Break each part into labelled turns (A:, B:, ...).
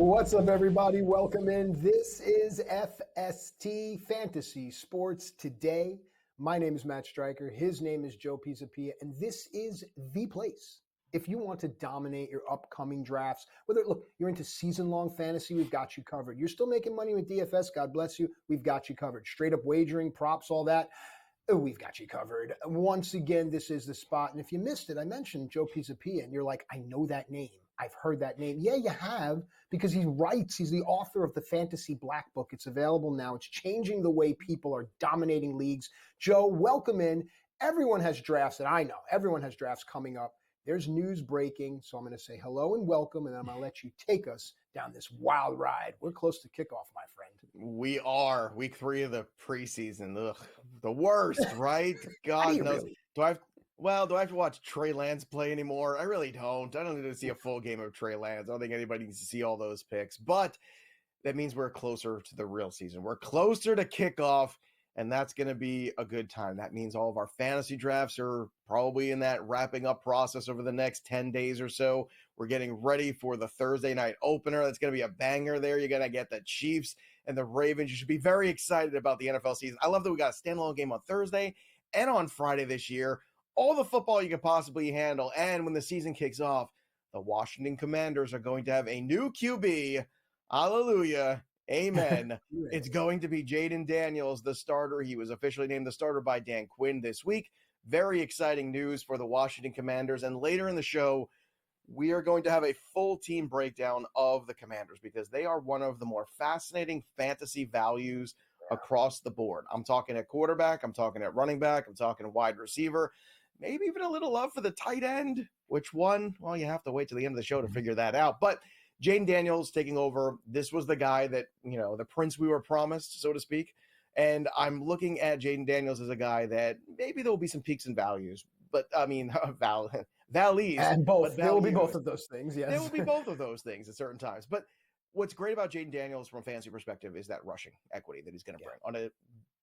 A: What's up, everybody? Welcome in. This is FST Fantasy Sports Today. My name is Matt Striker. His name is Joe Pisapia, and this is the place. If you want to dominate your upcoming drafts, look, you're into season-long fantasy, we've got you covered. You're still making money with DFS, God bless you, we've got you covered. Straight up wagering, props, all that, we've got you covered. Once again, this is the spot. And if you missed it, I mentioned Joe Pisapia, and you're like, I know that name. I've heard that name. Yeah, you have, because he writes. He's the author of the Fantasy Black Book. It's available now. It's changing the way people are dominating leagues. Joe, welcome in. Everyone has drafts that I know. Everyone has drafts coming up. There's news breaking, so I'm going to say hello and welcome, and then I'm going to let you take us down this wild ride. We're close to kickoff, my friend.
B: We are. Week 3 of the preseason. Ugh, the worst, right? God knows.
A: Really?
B: Do I have to watch Trey Lance play anymore? I really don't. I don't need to see a full game of Trey Lance. I don't think anybody needs to see all those picks. But that means we're closer to the real season. We're closer to kickoff, and that's going to be a good time. That means all of our fantasy drafts are probably in that wrapping up process over the next 10 days or so. We're getting ready for the Thursday night opener. That's going to be a banger there. You're going to get the Chiefs and the Ravens. You should be very excited about the NFL season. I love that we got a standalone game on Thursday and on Friday this year. All the football you can possibly handle. And when the season kicks off, the Washington Commanders are going to have a new QB. Hallelujah. Amen. It's going to be Jayden Daniels, the starter. He was officially named the starter by Dan Quinn this week. Very exciting news for the Washington Commanders. And later in the show, we are going to have a full team breakdown of the Commanders because they are one of the more fascinating fantasy values across the board. I'm talking at quarterback. I'm talking at running back. I'm talking wide receiver. Maybe even a little love for the tight end. Which one? Well, you have to wait till the end of the show to figure that out. But Jayden Daniels taking over. This was the guy that, the prince we were promised, so to speak. And I'm looking at Jayden Daniels as a guy that maybe there will be some peaks and values. But, valleys.
A: And both. There will be both of those things, yes.
B: There will be both of those things at certain times. But what's great about Jayden Daniels from a fantasy perspective is that rushing equity that he's going to bring on a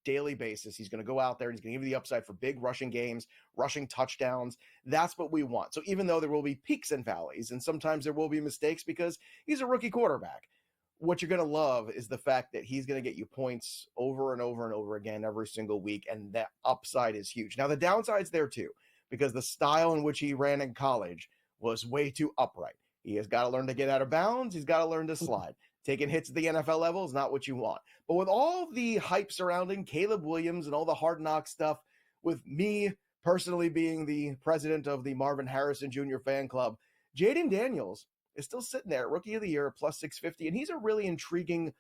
B: daily basis. He's going to go out there and he's going to give you the upside for big rushing games, rushing touchdowns. That's what we want. So even though there will be peaks and valleys, and sometimes there will be mistakes because he's a rookie quarterback, what you're going to love is the fact that he's going to get you points over and over and over again every single week, and that upside is huge. Now, the downside's there too, because the style in which he ran in college was way too upright. He has got to learn to get out of bounds. He's got to learn to slide. Taking hits at the NFL level is not what you want. But with all the hype surrounding Caleb Williams and all the hard knock stuff, with me personally being the president of the Marvin Harrison Jr. fan club, Jayden Daniels is still sitting there, Rookie of the Year, plus 650. And he's a really intriguing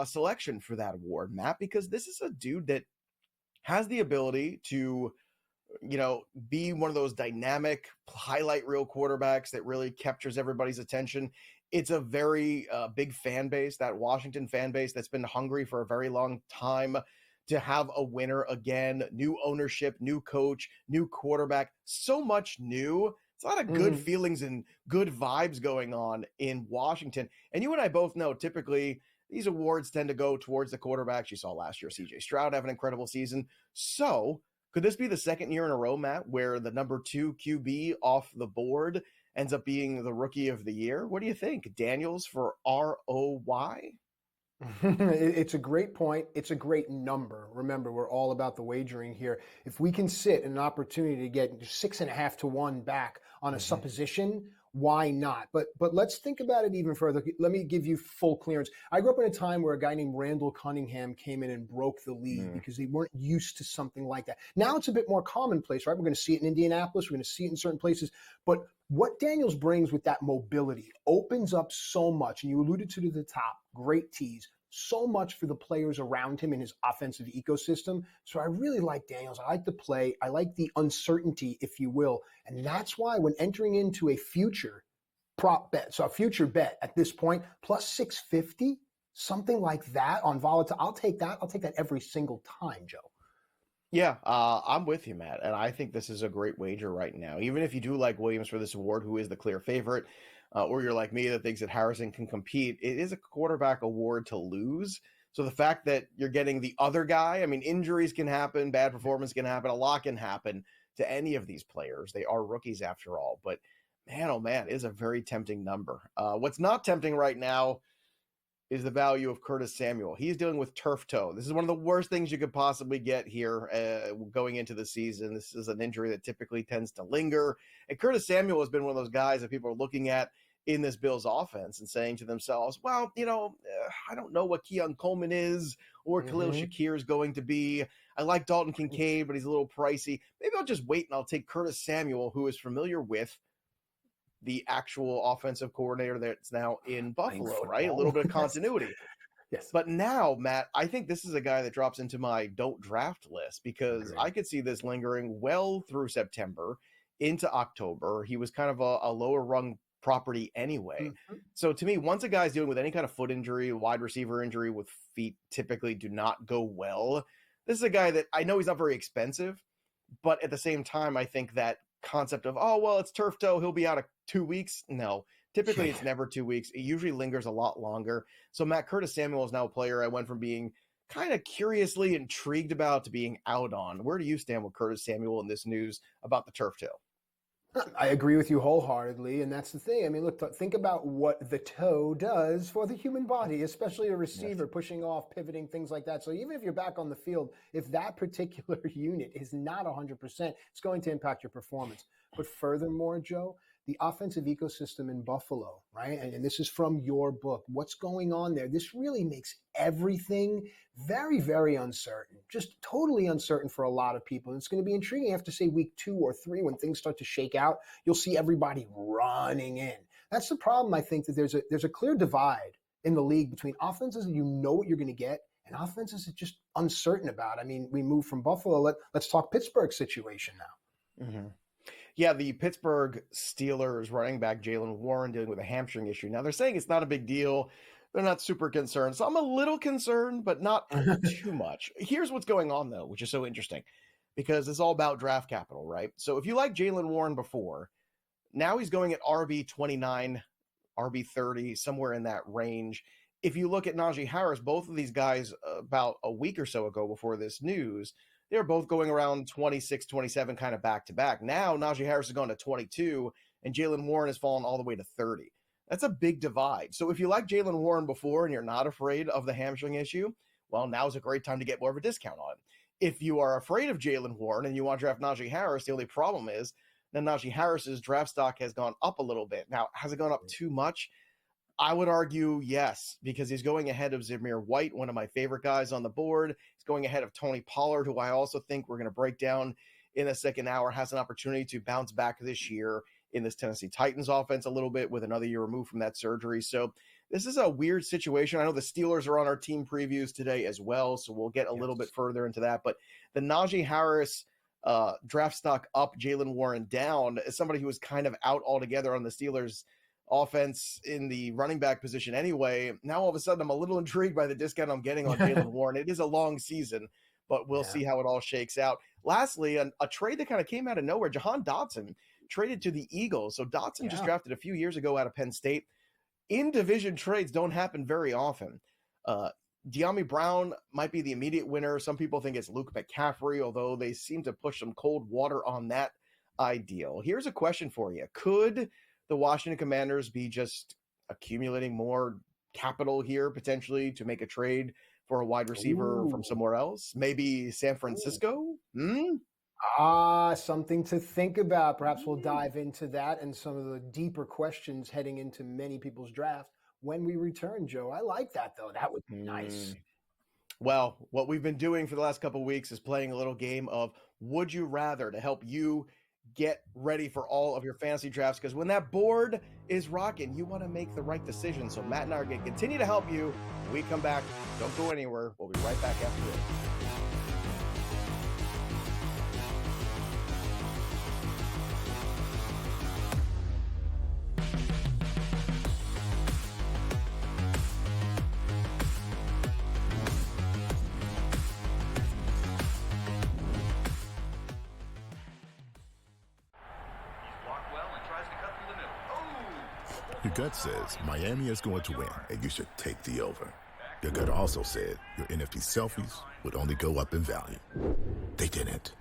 B: selection for that award, Matt, because this is a dude that has the ability to be one of those dynamic highlight reel quarterbacks that really captures everybody's attention. It's a very big fan base, that Washington fan base that's been hungry for a very long time to have a winner again, new ownership, new coach, new quarterback, so much new. It's a lot of good feelings and good vibes going on in Washington. And you and I both know typically these awards tend to go towards the quarterbacks. You saw last year CJ Stroud have an incredible season. So could this be the second year in a row, Matt, where the number 2 QB off the board ends up being the Rookie of the Year? What do you think? Daniels for ROY?
A: It's a great point. It's a great number. Remember, we're all about the wagering here. If we can sit in an opportunity to get 6.5 to 1 back on a supposition, why not? But let's think about it even further. Let me give you full clearance. I grew up in a time where a guy named Randall Cunningham came in and broke the league because they weren't used to something like that. Now it's a bit more commonplace, right? We're going to see it in Indianapolis. We're going to see it in certain places. But what Daniels brings with that mobility opens up so much. And you alluded to the top, great tease. So much for the players around him in his offensive ecosystem. So I really like Daniels. I like the play. I like the uncertainty, if you will. And that's why when entering into a future prop bet, so a future bet at this point, plus 650, something like that on volatile, I'll take that. I'll take that every single time, Joe.
B: Yeah, I'm with you, Matt. And I think this is a great wager right now. Even if you do like Williams for this award, who is the clear favorite, or you're like me that thinks that Harrison can compete, it is a quarterback award to lose. So the fact that you're getting the other guy, I mean, injuries can happen, bad performance can happen, a lot can happen to any of these players. They are rookies after all. But man, oh man, it is a very tempting number. What's not tempting right now, is the value of Curtis Samuel. He's dealing with turf toe. This is one of the worst things you could possibly get here going into the season. This is an injury that typically tends to linger. And Curtis Samuel has been one of those guys that people are looking at in this Bills offense and saying to themselves, well, I don't know what Keon Coleman is or Khalil Shakir is going to be. I like Dalton Kincaid, but he's a little pricey. Maybe I'll just wait and I'll take Curtis Samuel, who is familiar with the actual offensive coordinator that's now in Buffalo, right? A little bit of continuity.
A: Yes.
B: But now, Matt, I think this is a guy that drops into my don't draft list because I could see this lingering well through September into October. He was kind of a lower rung property anyway. So to me, once a guy's dealing with any kind of foot injury, wide receiver injury with feet typically do not go well. This is a guy that I know he's not very expensive, but at the same time, I think that concept of, oh, well, it's turf toe, he'll be out of 2 weeks. No, typically it's never 2 weeks. It usually lingers a lot longer. So Matt, Curtis Samuel is now a player I went from being kind of curiously intrigued about to being out on. Where do you stand with Curtis Samuel in this news about the turf toe?
A: I agree with you wholeheartedly, and that's the thing. I mean, look, think about what the toe does for the human body, especially a receiver pushing off, pivoting, things like that. So even if you're back on the field, if that particular unit is not 100%, it's going to impact your performance. But furthermore, Joe, the offensive ecosystem in Buffalo, right? And this is from your book. What's going on there? This really makes everything very, very uncertain, just totally uncertain for a lot of people. And it's going to be intriguing after, say, week 2 or 3, when things start to shake out, you'll see everybody running in. That's the problem. I think that there's a clear divide in the league between offenses that you know what you're going to get and offenses that just uncertain about. I mean, we moved from Buffalo. Let's talk Pittsburgh situation now.
B: Yeah, the Pittsburgh Steelers running back Jaylen Warren dealing with a hamstring issue. Now, they're saying it's not a big deal. They're not super concerned. So I'm a little concerned, but not too much. Here's what's going on, though, which is so interesting, because it's all about draft capital, right? So if you like Jaylen Warren before, now he's going at RB 29, RB 30, somewhere in that range. If you look at Najee Harris, both of these guys about a week or so ago before this news, they were both going around 26, 27, kind of back to back. Now, Najee Harris has gone to 22, and Jaylen Warren has fallen all the way to 30. That's a big divide. So if you like Jaylen Warren before and you're not afraid of the hamstring issue, well, now's a great time to get more of a discount on him. If you are afraid of Jaylen Warren and you want to draft Najee Harris, the only problem is that Najee Harris's draft stock has gone up a little bit. Now, has it gone up too much? I would argue yes, because he's going ahead of Zamir White, one of my favorite guys on the board. He's going ahead of Tony Pollard, who I also think we're going to break down in the second hour, has an opportunity to bounce back this year in this Tennessee Titans offense a little bit with another year removed from that surgery. So this is a weird situation. I know the Steelers are on our team previews today as well, so we'll get a little bit further into that. But the Najee Harris draft stock up, Jaylen Warren down, as somebody who was kind of out altogether on the Steelers offense in the running back position anyway. Now all of a sudden I'm a little intrigued by the discount I'm getting on Jaylen Warren. It is a long season, but we'll see how it all shakes out. Lastly, a trade that kind of came out of nowhere, Jahan Dotson traded to the Eagles. So Dotson just drafted a few years ago out of Penn State. In division trades don't happen very often. De'Ami Brown might be the immediate winner. Some people think it's Luke McCaffrey, although they seem to push some cold water on that ideal. Here's a question for you. Could the Washington Commanders be just accumulating more capital here potentially to make a trade for a wide receiver from somewhere else? Maybe San Francisco?
A: Something to think about. Perhaps we'll dive into that and some of the deeper questions heading into many people's draft when we return, Joe. I like that, though. That would be nice.
B: Well, what we've been doing for the last couple of weeks is playing a little game of Would You Rather to help you get ready for all of your fantasy drafts, because when that board is rocking, you want to make the right decision. So Matt and I are going to continue to help you. When we come back, don't go anywhere. We'll be right back after this.
C: Your gut says Miami is going to win, and you should take the over. Your gut also said your NFT selfies would only go up in value. They didn't.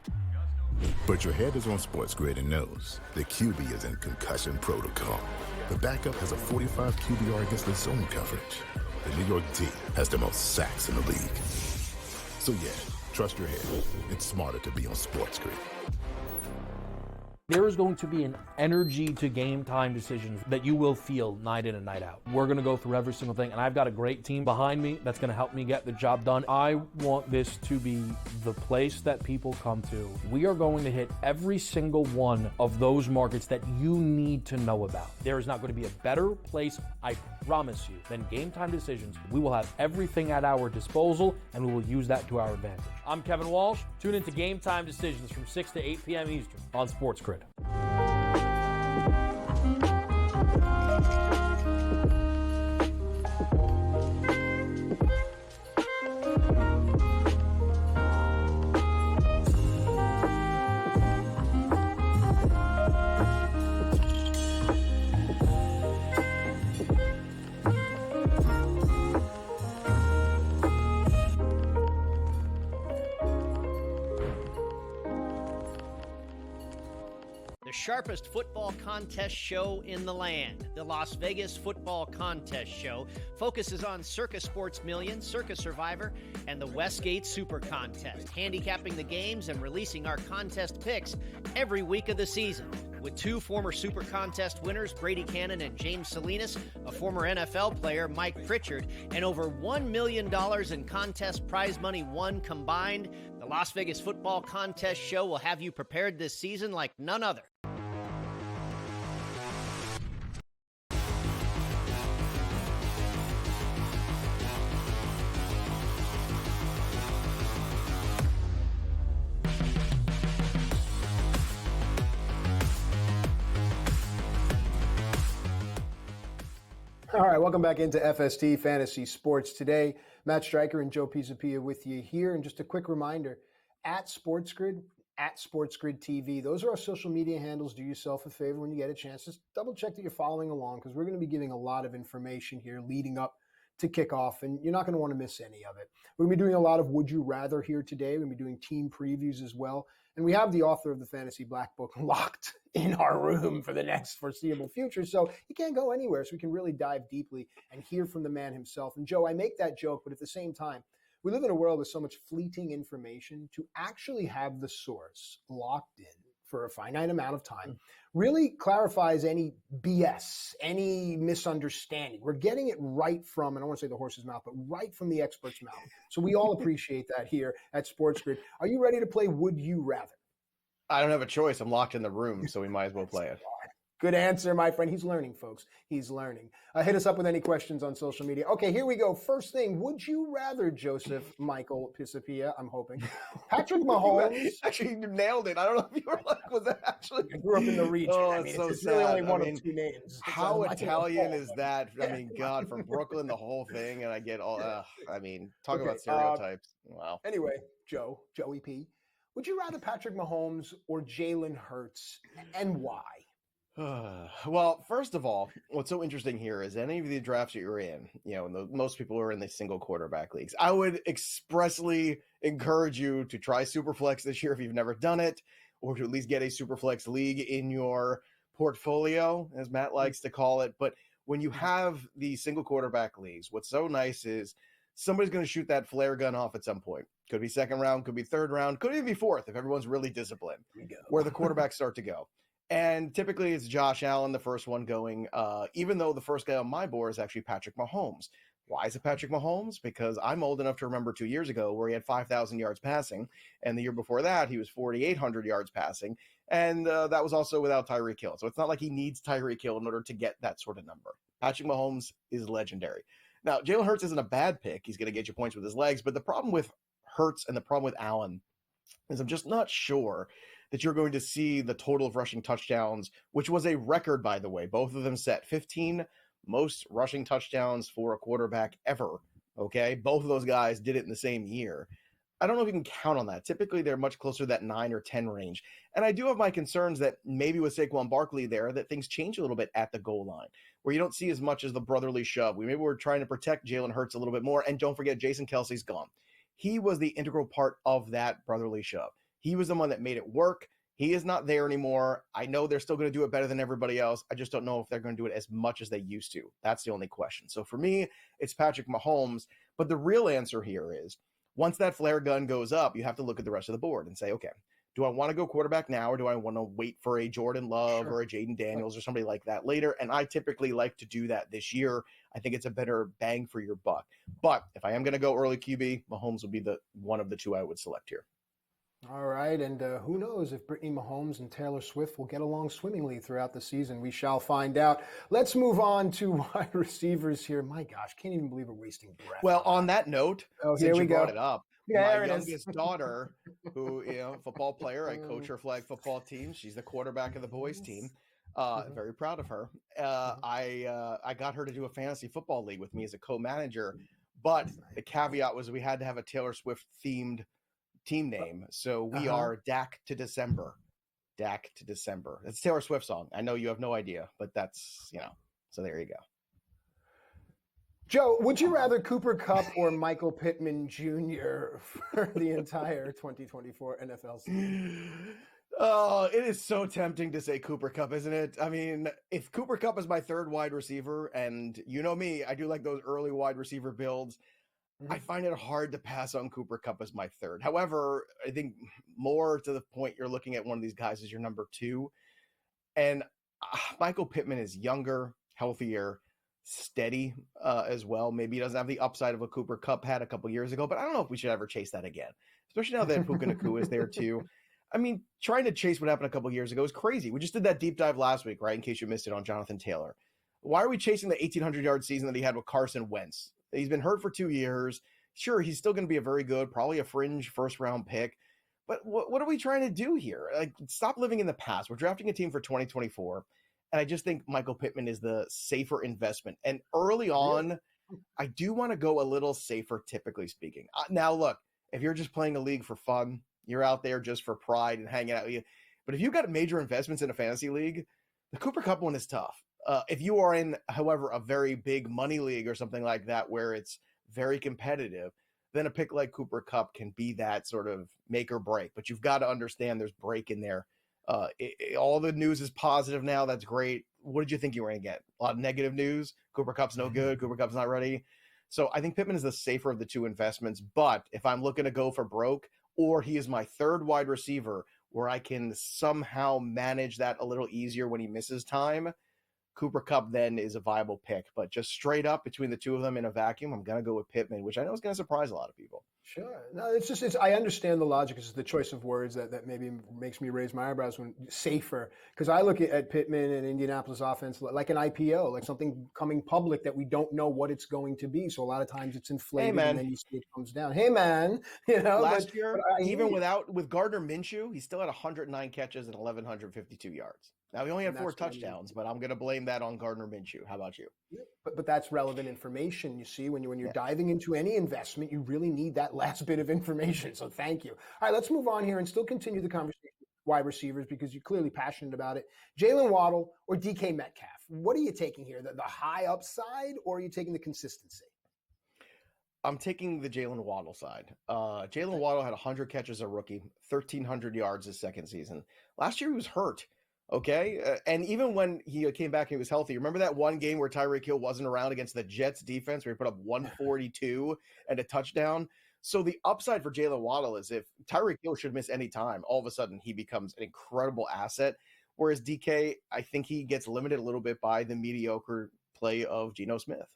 C: But your head is on SportsGrid and knows the QB is in concussion protocol. The backup has a 45 QBR against the zone coverage. the New York team has the most sacks in the league. So yeah, trust your head. It's smarter to be on SportsGrid.
D: There is going to be an energy to game time decisions that you will feel night in and night out. We're going to go through every single thing, and I've got a great team behind me that's going to help me get the job done. I want this to be the place that people come to. We are going to hit every single one of those markets that you need to know about. There is not going to be a better place, I promise you, than Game Time Decisions. We will have everything at our disposal, and we will use that to our advantage. I'm Kevin Walsh. Tune into Game Time Decisions from 6 to 8 p.m. Eastern on SportsGrid.
E: Sharpest football contest show in the land. The Las Vegas Football Contest Show focuses on Circus Sports Million, Circus Survivor, and the Westgate Super Contest, handicapping the games and releasing our contest picks every week of the season. With two former Super Contest winners, Brady Cannon and James Salinas, a former NFL player, Mike Pritchard, and over $1 million in contest prize money won combined, the Las Vegas Football Contest Show will have you prepared this season like none other.
A: All right, welcome back into FST Fantasy Sports today. Matt Striker and Joe Pisapia with you here. And just a quick reminder, at SportsGrid TV, those are our social media handles. Do yourself a favor when you get a chance. Just double check that you're following along because we're going to be giving a lot of information here leading up to kickoff, and you're not going to want to miss any of it. We're going to be doing a lot of Would You Rather here today. We're going to be doing team previews as well. And we have the author of the Fantasy Black Book locked in our room for the next foreseeable future. So he can't go anywhere. So we can really dive deeply and hear from the man himself. And Joe, I make that joke, but at the same time, we live in a world with so much fleeting information. To actually have the source locked in for a finite amount of time really clarifies any BS, any misunderstanding. We're getting it right from, and I don't want to say the horse's mouth, but right from the expert's mouth. So we all appreciate that here at SportsGrid. Are you ready to play Would You Rather?
B: I don't have a choice. I'm locked in the room, so we might as well play it.
A: Good answer, my friend. He's learning, folks. He's learning. Hit us up with any questions on social media. Okay, here we go. First thing, would you rather, Joseph Michael Pisapia, I'm hoping, Patrick Mahomes?
B: Actually, you nailed it. I don't know if you were like, was that actually?
A: I grew up in the region.
B: Oh,
A: I mean,
B: so
A: it's
B: sad.
A: really only one of two names.
B: How Italian is that? I mean, God, from Brooklyn, the whole thing, and I get all, talk about stereotypes. Wow.
A: Anyway, Joey P., would you rather Patrick Mahomes or Jalen Hurts, and why?
B: Well, first of all, what's so interesting here is any of the drafts that you're in, most people are in the single quarterback leagues. I would expressly encourage you to try Superflex this year if you've never done it, or to at least get a Superflex league in your portfolio, as Matt likes to call it. But when you have the single quarterback leagues, what's so nice is somebody's going to shoot that flare gun off at some point. Could be second round, could be third round, could even be fourth if everyone's really disciplined, where the quarterbacks start to go. And typically it's Josh Allen, the first one going, even though the first guy on my board is actually Patrick Mahomes. Why is it Patrick Mahomes? Because I'm old enough to remember 2 years ago where he had 5,000 yards passing. And the year before that, he was 4,800 yards passing. And that was also without Tyreek Hill. So it's not like he needs Tyreek Hill in order to get that sort of number. Patrick Mahomes is legendary. Now, Jalen Hurts isn't a bad pick. He's going to get you points with his legs. But the problem with Hurts and the problem with Allen is I'm just not sure that you're going to see the total of rushing touchdowns, which was a record, by the way. Both of them set 15 most rushing touchdowns for a quarterback ever, okay? Both of those guys did it in the same year. I don't know if you can count on that. Typically, they're much closer to that 9 or 10 range. And I do have my concerns that maybe with Saquon Barkley there, that things change a little bit at the goal line, where you don't see as much as the brotherly shove. Maybe we're trying to protect Jalen Hurts a little bit more. And don't forget, Jason Kelsey's gone. He was the integral part of that brotherly shove. He was the one that made it work. He is not there anymore. I know they're still going to do it better than everybody else. I just don't know if they're going to do it as much as they used to. That's the only question. So for me, it's Patrick Mahomes. But the real answer here is, once that flare gun goes up, you have to look at the rest of the board and say, okay, do I want to go quarterback now, or do I want to wait for a Jordan Love or a Jaden Daniels or somebody like that later? And I typically like to do that this year. I think it's a better bang for your buck. But if I am going to go early QB, Mahomes will be the one of the two I would select here.
A: All right, and who knows if Brittany Mahomes and Taylor Swift will get along swimmingly throughout the season. We shall find out. Let's move on to wide receivers here. My gosh, can't even believe we're wasting breath.
B: Well, on that note,
A: here we go.
B: Brought it up,
A: Yeah,
B: my youngest daughter, who, football player, I coach her flag football team. She's the quarterback of the boys team. Very proud of her. I got her to do a fantasy football league with me as a co-manager, but the caveat was we had to have a Taylor Swift themed team name. So we are Dak to December. Dak to December. It's a Taylor Swift song. I know you have no idea, but that's, so there you go.
A: Joe, would you rather Cooper Kupp or Michael Pittman Jr. for the entire 2024 NFL season?
B: Oh, it is so tempting to say Cooper Kupp, isn't it? I mean, if Cooper Kupp is my third wide receiver, and you know me, I do like those early wide receiver builds, I find it hard to pass on Cooper Kupp as my third. However, I think more to the point, you're looking at one of these guys as your number two. And Michael Pittman is younger, healthier, steady as well. Maybe he doesn't have the upside of a Cooper Kupp had a couple years ago, but I don't know if we should ever chase that again, especially now that Puka Nacua is there too. I mean, trying to chase what happened a couple years ago is crazy. We just did that deep dive last week, right? In case you missed it, on Jonathan Taylor. Why are we chasing the 1,800-yard season that he had with Carson Wentz? He's been hurt for 2 years. Sure, he's still going to be a very good, probably a fringe first-round pick. But what are we trying to do here? Like, stop living in the past. We're drafting a team for 2024, and I just think Michael Pittman is the safer investment. And early on, I do want to go a little safer, typically speaking. Now, look, if you're just playing a league for fun, you're out there just for pride and hanging out. But if you've got major investments in a fantasy league, the Cooper Kupp one is tough. If you are in, however, a very big money league or something like that where it's very competitive, then a pick like Cooper Kupp can be that sort of make or break. But you've got to understand there's break in there. All the news is positive now. That's great. What did you think you were going to get? A lot of negative news. Cooper Kupp's no good. Cooper Kupp's not ready. So I think Pittman is the safer of the two investments. But if I'm looking to go for broke, or he is my third wide receiver where I can somehow manage that a little easier when he misses time, Cooper Kupp then is a viable pick. But just straight up between the two of them in a vacuum, I'm going to go with Pittman, which I know is going to surprise a lot of people.
A: Sure. No, I understand the logic. It's the choice of words that maybe makes me raise my eyebrows when safer. Because I look at Pittman and Indianapolis offense like an IPO, like something coming public that we don't know what it's going to be. So a lot of times it's inflated and then you see it comes down. Hey, man.
B: Last year, even with Gardner Minshew, he still had 109 catches and 1,152 yards. Now, he only had 4 touchdowns, but I'm going to blame that on Gardner Minshew. How about you?
A: But that's relevant information. You see, when you're diving into any investment, you really need that last bit of information. So thank you. All right, let's move on here and still continue the conversation with wide receivers because you're clearly passionate about it. Jalen Waddle or DK Metcalf? What are you taking here? The high upside, or are you taking the consistency?
B: I'm taking the Jalen Waddle side. Jalen Waddle had 100 catches as a rookie, 1,300 yards his second season. Last year he was hurt. Okay. And even when he came back and he was healthy, remember that one game where Tyreek Hill wasn't around against the Jets defense where he put up 142 and a touchdown? So the upside for Jalen Waddle is if Tyreek Hill should miss any time, all of a sudden he becomes an incredible asset. Whereas DK, I think he gets limited a little bit by the mediocre play of Geno Smith.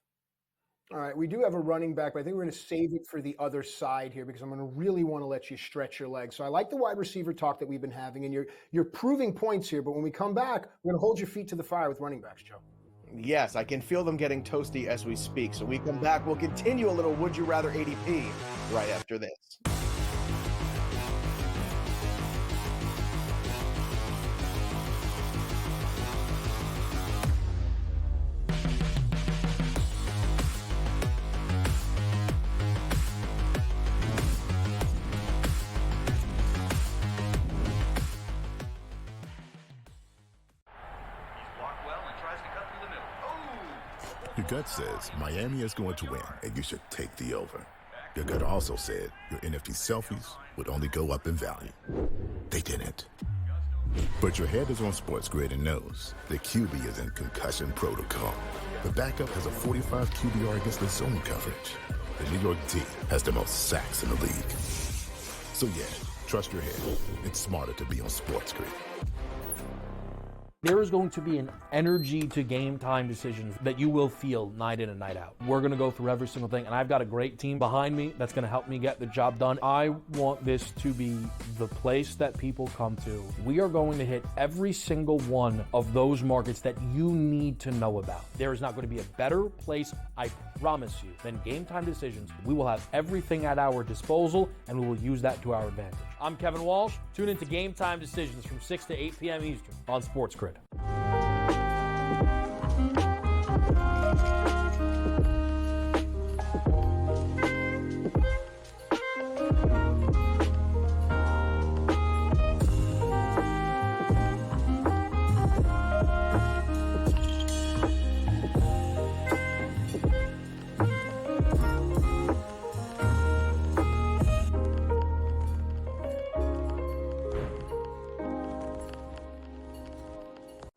A: All right, we do have a running back, but I think we're going to save it for the other side here because I'm going to really want to let you stretch your legs. So I like the wide receiver talk that we've been having, and you're proving points here. But when we come back, we're going to hold your feet to the fire with running backs, Joe.
B: Yes, I can feel them getting toasty as we speak. So we come back, we'll continue a little Would You Rather ADP right after this.
C: Your gut says Miami is going to win, and you should take the over. Your gut also said your NFT selfies would only go up in value. They didn't. But your head is on SportsGrid and knows the QB is in concussion protocol. The backup has a 45 QBR against the zone coverage. The New York D has the most sacks in the league. So yeah, trust your head. It's smarter to be on SportsGrid.
D: There is going to be an energy to game time decisions that you will feel night in and night out. We're going to go through every single thing, and I've got a great team behind me that's going to help me get the job done. I want this to be the place that people come to. We are going to hit every single one of those markets that you need to know about. There is not going to be a better place, I promise you, than Game Time Decisions. We will have everything at our disposal, and we will use that to our advantage. I'm Kevin Walsh. Tune into Game Time Decisions from 6 to 8 p.m. Eastern on SportsGrid.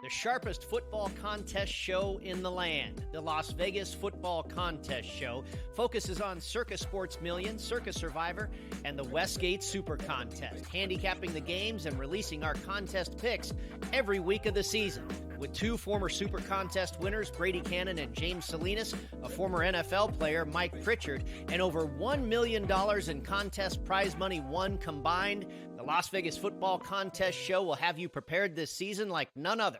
E: Sharpest football contest show in the land. The Las Vegas Football Contest Show focuses on Circus Sports Million, Circus Survivor, and the Westgate Super Contest, handicapping the games and releasing our contest picks every week of the season. With two former Super Contest winners, Brady Cannon and James Salinas, a former NFL player, Mike Pritchard, and over $1 million in contest prize money won combined, the Las Vegas Football Contest Show will have you prepared this season like none other.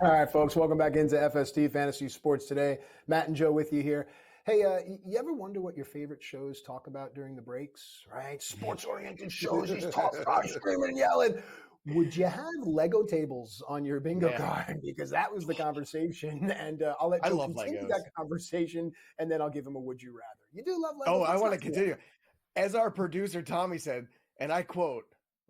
A: All right, folks, welcome back into FST Fantasy Sports Today. Matt and Joe with you here. Hey, you ever wonder what your favorite shows talk about during the breaks, right? Sports-oriented shows, just talk, screaming and yelling. Would you have Lego tables on your bingo card? Because that was the conversation, and I'll let Joe continue that conversation, and then I'll give him a would you rather. You do love Lego?
B: Oh, I want to continue. As our producer Tommy said, and I quote,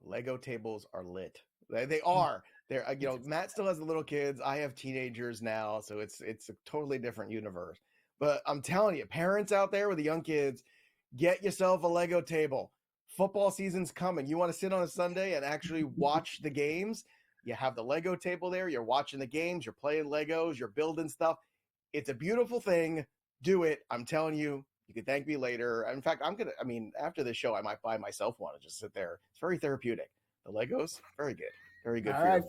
B: Lego tables are lit. They are. They're, Matt still has the little kids. I have teenagers now, so it's a totally different universe. But I'm telling you, parents out there with the young kids, get yourself a Lego table. Football season's coming. You want to sit on a Sunday and actually watch the games? You have the Lego table there. You're watching the games. You're playing Legos. You're building stuff. It's a beautiful thing. Do it. I'm telling you. You can thank me later. In fact, after this show, I might buy myself one and just sit there. It's very therapeutic. The Legos, very good. Very good.
A: All right.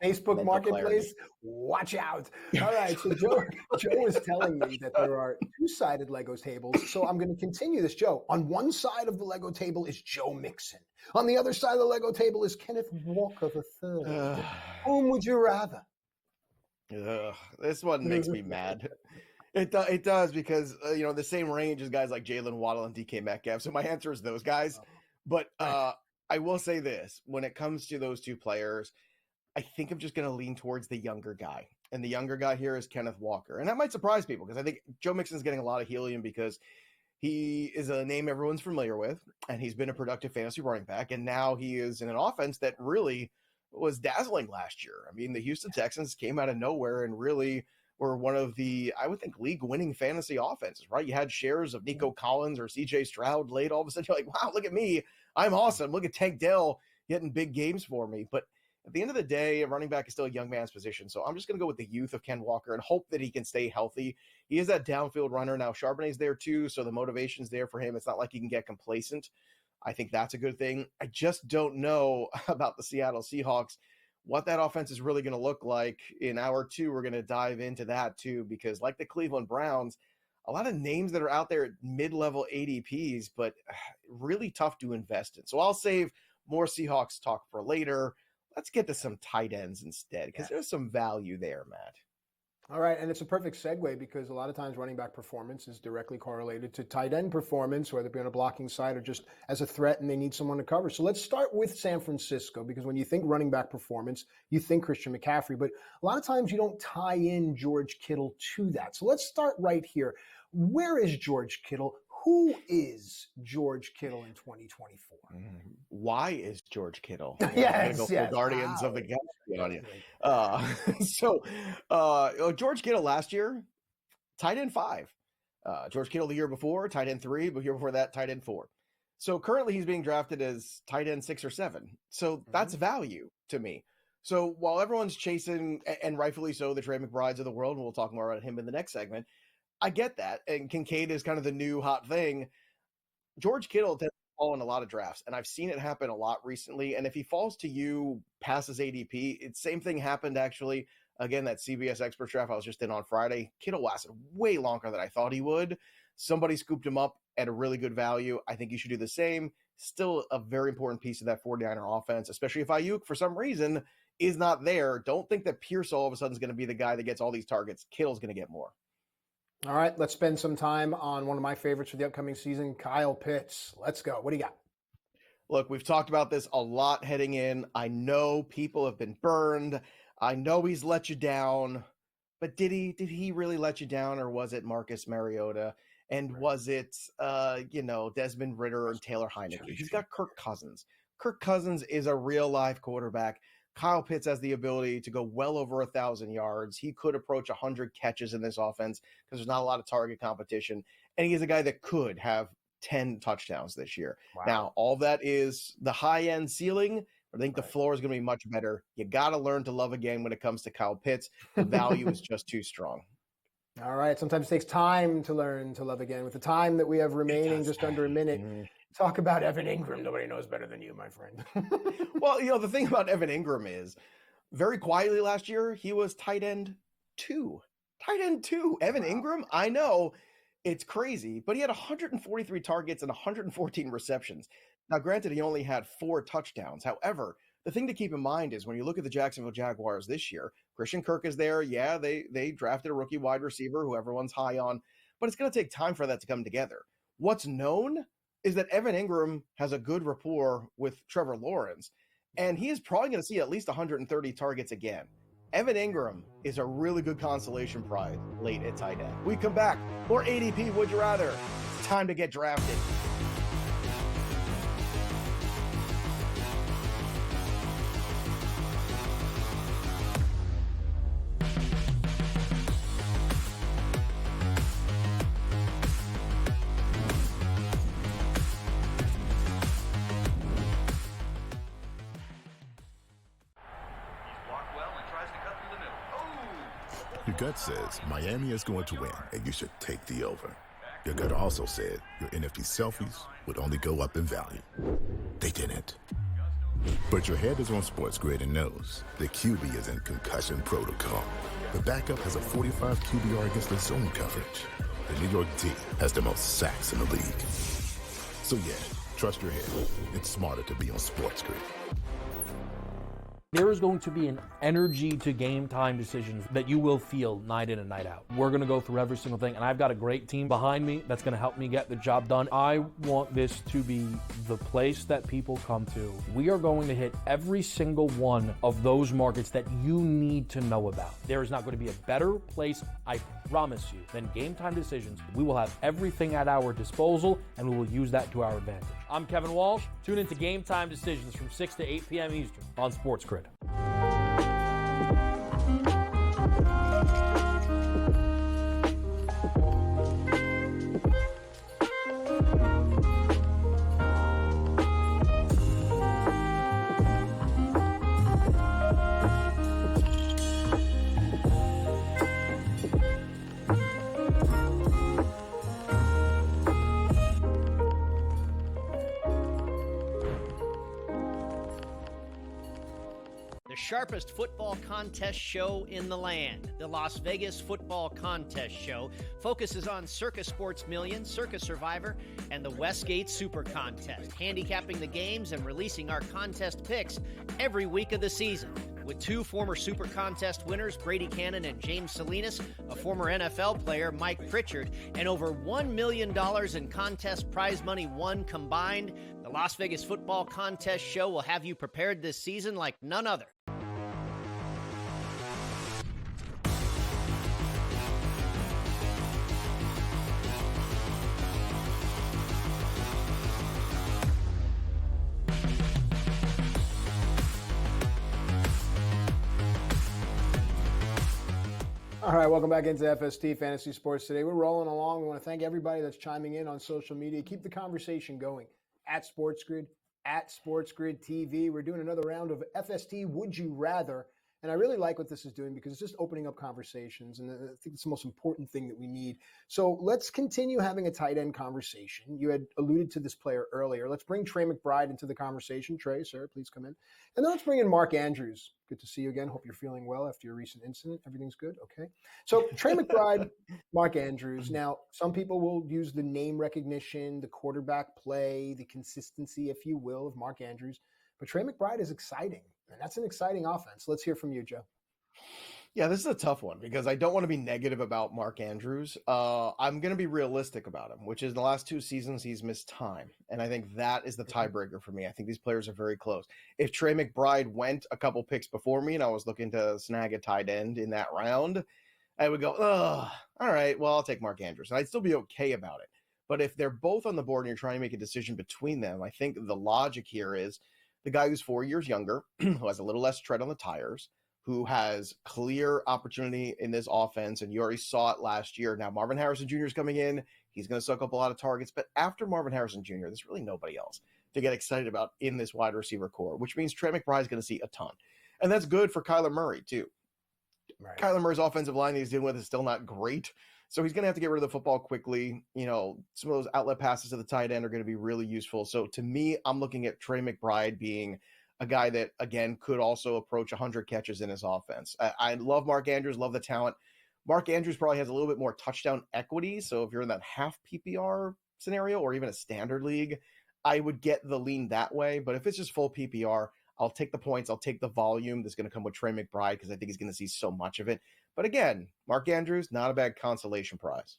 A: Facebook Marketplace, watch out. All right. So Joe was telling me that there are two-sided Lego tables. So I'm going to continue this, Joe. On one side of the Lego table is Joe Mixon. On the other side of the Lego table is Kenneth Walker III. Whom would you rather?
B: This one makes me mad. It does because, the same range as guys like Jalen Waddle and DK Metcalf. So my answer is those guys. But I will say this. When it comes to those two players, I think I'm just going to lean towards the younger guy. And the younger guy here is Kenneth Walker. And that might surprise people because I think Joe Mixon's getting a lot of helium because he is a name everyone's familiar with. And he's been a productive fantasy running back. And now he is in an offense that really was dazzling last year. I mean, the Houston Texans came out of nowhere and really were one of the, I would think, league-winning fantasy offenses, right? You had shares of Nico Collins or CJ Stroud late. All of a sudden, you're like, wow, look at me. I'm awesome. Look at Tank Dell getting big games for me. But at the end of the day, a running back is still a young man's position. So I'm just going to go with the youth of Ken Walker and hope that he can stay healthy. He is that downfield runner. Now, Charbonnet's there too, so the motivation's there for him. It's not like he can get complacent. I think that's a good thing. I just don't know about the Seattle Seahawks, what that offense is really going to look like. In hour two, we're going to dive into that too, because like the Cleveland Browns, a lot of names that are out there at mid-level ADPs, but really tough to invest in. So I'll save more Seahawks talk for later. Let's get to some tight ends instead, because there's some value there, Matt.
A: All right, and it's a perfect segue because a lot of times running back performance is directly correlated to tight end performance, whether it be on a blocking side or just as a threat and they need someone to cover. So let's start with San Francisco, because when you think running back performance, you think Christian McCaffrey, but a lot of times you don't tie in George Kittle to that. So let's start right here. Where is George Kittle? Who is George Kittle in 2024?
B: Why is George Kittle?
A: Yes,
B: go
A: yes.
B: full Guardians of
A: Wow.
B: the Galaxy on you.
A: Great.
B: George Kittle last year, tight end 5. George Kittle the year before, tight end 3, but the year before that, tight end 4. So currently he's being drafted as tight end 6 or 7. So that's value to me. So while everyone's chasing, and rightfully so, the Trey McBrides of the world, and we'll talk more about him in the next segment, I get that. And Kincaid is kind of the new hot thing. George Kittle tends to fall in a lot of drafts, and I've seen it happen a lot recently. And if he falls to you past his ADP, it's same thing happened actually. Again, that CBS Experts draft I was just in on Friday. Kittle lasted way longer than I thought he would. Somebody scooped him up at a really good value. I think you should do the same. Still a very important piece of that 49er offense, especially if Ayuk, for some reason, is not there. Don't think that Pierce all of a sudden is going to be the guy that gets all these targets. Kittle's going to get more.
A: All right, let's spend some time on one of my favorites for the upcoming season, Kyle Pitts. Let's go. What do you got?
B: Look, we've talked about this a lot heading in. I know people have been burned. I know he's let you down. But did he really let you down, or was it Marcus Mariota? And was it Desmond Ridder and Taylor Heineke? He's got Kirk Cousins. Kirk Cousins is a real live quarterback. Kyle Pitts has the ability to go well over 1,000 yards. He could approach 100 catches in this offense because there's not a lot of target competition. And he is a guy that could have 10 touchdowns this year. Wow. Now, all that is the high-end ceiling. I think the floor is going to be much better. You got to learn to love a game when it comes to Kyle Pitts. The value is just too strong.
A: All right. Sometimes it takes time to learn to love again. With the time that we have remaining, just under a minute, talk about Evan Ingram. Nobody knows better than you, my friend.
B: Well, the thing about Evan Ingram is very quietly last year, he was tight end 2. Tight end 2. Evan Ingram, I know it's crazy, but he had 143 targets and 114 receptions. Now, granted, he only had 4 touchdowns. However, the thing to keep in mind is when you look at the Jacksonville Jaguars this year, Christian Kirk is there. Yeah, they drafted a rookie wide receiver who everyone's high on, but it's going to take time for that to come together. What's known is that Evan Ingram has a good rapport with Trevor Lawrence, and he is probably going to see at least 130 targets again. Evan Ingram is a really good consolation prize late at tight end. We come back. More ADP Would You Rather. It's time to get drafted.
C: Your gut says Miami is going to win, and you should take the over. Your gut also said your NFT selfies would only go up in value. They didn't. But your head is on SportsGrid and knows the QB is in concussion protocol. The backup has a 45 QBR against the zone coverage. The New York D has the most sacks in the league. So yeah, trust your head. It's smarter to be on SportsGrid.
D: There is going to be an energy to game time decisions that you will feel night in and night out. We're going to go through every single thing, and I've got a great team behind me that's going to help me get the job done. I want this to be the place that people come to. We are going to hit every single one of those markets that you need to know about. There is not going to be a better place, I promise you, than Game Time Decisions. We will have everything at our disposal, and we will use that to our advantage. I'm Kevin Walsh. Tune into Game Time Decisions from 6 to 8 p.m. Eastern on SportsGrid.
E: Sharpest football contest show in the land. The Las Vegas Football Contest Show focuses on Circus Sports Million, Circus Survivor, and the Westgate Super Contest, handicapping the games and releasing our contest picks every week of the season. With 2 former Super Contest winners, Brady Cannon and James Salinas, a former NFL player, Mike Pritchard, and over $1 million in contest prize money won combined, the Las Vegas Football Contest Show will have you prepared this season like none other.
A: All right, welcome back into FST Fantasy Sports today. We're rolling along. We want to thank everybody that's chiming in on social media. Keep the conversation going at SportsGrid, at SportsGrid TV. We're doing another round of FST Would You Rather. And I really like what this is doing because it's just opening up conversations. And I think it's the most important thing that we need. So let's continue having a tight end conversation. You had alluded to this player earlier. Let's bring Trey McBride into the conversation. Trey, sir, please come in. And then let's bring in Mark Andrews. Good to see you again. Hope you're feeling well after your recent incident. Everything's good? Okay. So Trey McBride, Mark Andrews. Now, some people will use the name recognition, the quarterback play, the consistency, if you will, of Mark Andrews. But Trey McBride is exciting, and that's an exciting offense. Let's hear from you, Joe.
B: Yeah, this is a tough one because I don't want to be negative about Mark Andrews. I'm going to be realistic about him, which is the last 2 seasons he's missed time. And I think that is the tiebreaker for me. I think these players are very close. If Trey McBride went a couple picks before me and I was looking to snag a tight end in that round, I would go, all right, well, I'll take Mark Andrews. And I'd still be okay about it. But if they're both on the board and you're trying to make a decision between them, I think the logic here is the guy who's 4 years younger, who has a little less tread on the tires, who has clear opportunity in this offense, and you already saw it last year. Now, Marvin Harrison Jr. is coming in. He's going to suck up a lot of targets, but after Marvin Harrison Jr., there's really nobody else to get excited about in this wide receiver core, which means Trey McBride is going to see a ton. And that's good for Kyler Murray, too. Right. Kyler Murray's offensive line that he's dealing with is still not great, so he's going to have to get rid of the football quickly. You know, some of those outlet passes to the tight end are going to be really useful. So to me, I'm looking at Trey McBride being a guy that, again, could also approach 100 catches in his offense. I love Mark Andrews, love the talent. Mark Andrews probably has a little bit more touchdown equity. So if you're in that half PPR scenario or even a standard league, I would get the lean that way. But if it's just full PPR, I'll take the points. I'll take the volume that's going to come with Trey McBride because I think he's going to see so much of it. But again, Mark Andrews, not a bad consolation prize.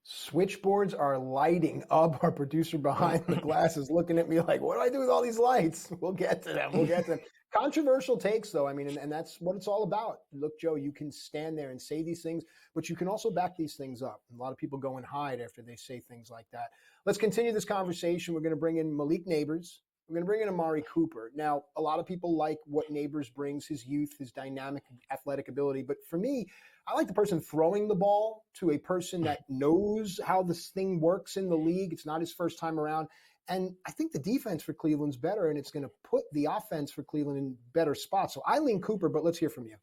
A: Switchboards are lighting up. Our producer behind the glass is looking at me like, what do I do with all these lights? We'll get to them. Controversial takes, though. I mean, and that's what it's all about. Look, Joe, you can stand there and say these things, but you can also back these things up. A lot of people go and hide after they say things like that. Let's continue this conversation. We're going to bring in Malik Neighbors. We're going to bring in Amari Cooper. Now, a lot of people like what Neighbors brings, his youth, his dynamic athletic ability. But for me, I like the person throwing the ball to a person that knows how this thing works in the league. It's not his first time around. And I think the defense for Cleveland's better, and it's going to put the offense for Cleveland in better spots. So I lean Cooper, but let's hear from you.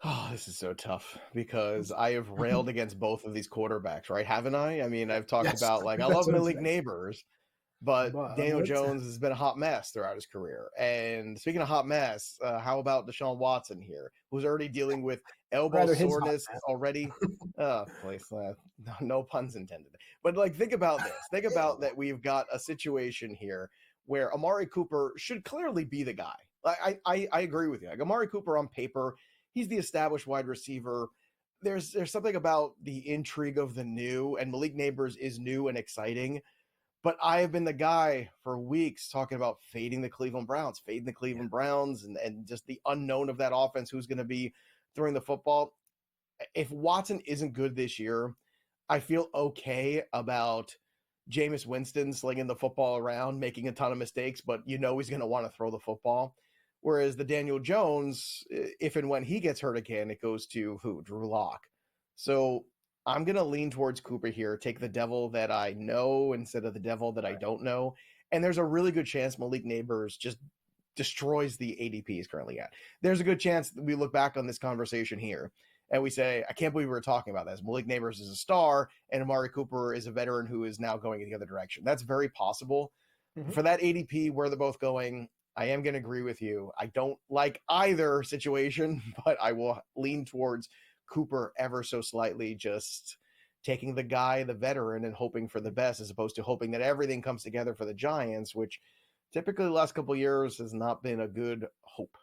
B: Oh, this is so tough because I have railed against both of these quarterbacks, right? Haven't I? I mean, I've talked about, like, I love Malik Neighbors, but Daniel Jones has been a hot mess throughout his career. And speaking of hot mess, how about Deshaun Watson here, who's already dealing with elbow soreness already? No puns intended. But, like, think about this. Think about that we've got a situation here where Amari Cooper should clearly be the guy. I agree with you. Like, Amari Cooper on paper, he's the established wide receiver. There's something about the intrigue of the new, and Malik Neighbors is new and exciting. But I have been the guy for weeks talking about fading the Cleveland Browns, and just the unknown of that offense, who's going to be throwing the football. If Watson isn't good this year, I feel okay about Jameis Winston slinging the football around, making a ton of mistakes, but he's going to want to throw the football. Whereas the Daniel Jones, if and when he gets hurt again, it goes to who? Drew Lock. So I'm going to lean towards Cooper here, take the devil that I know instead of the devil that I don't know. And there's a really good chance Malik Neighbors just destroys the ADP he's currently at. There's a good chance that we look back on this conversation here and we say, I can't believe we were talking about this. Malik Neighbors is a star and Amari Cooper is a veteran who is now going in the other direction. That's very possible. Mm-hmm. For that ADP, where they're both going, I am going to agree with you. I don't like either situation, but I will lean towards Cooper ever so slightly, just taking the guy, the veteran, and hoping for the best, as opposed to hoping that everything comes together for the Giants, which typically the last couple of years has not been a good hope.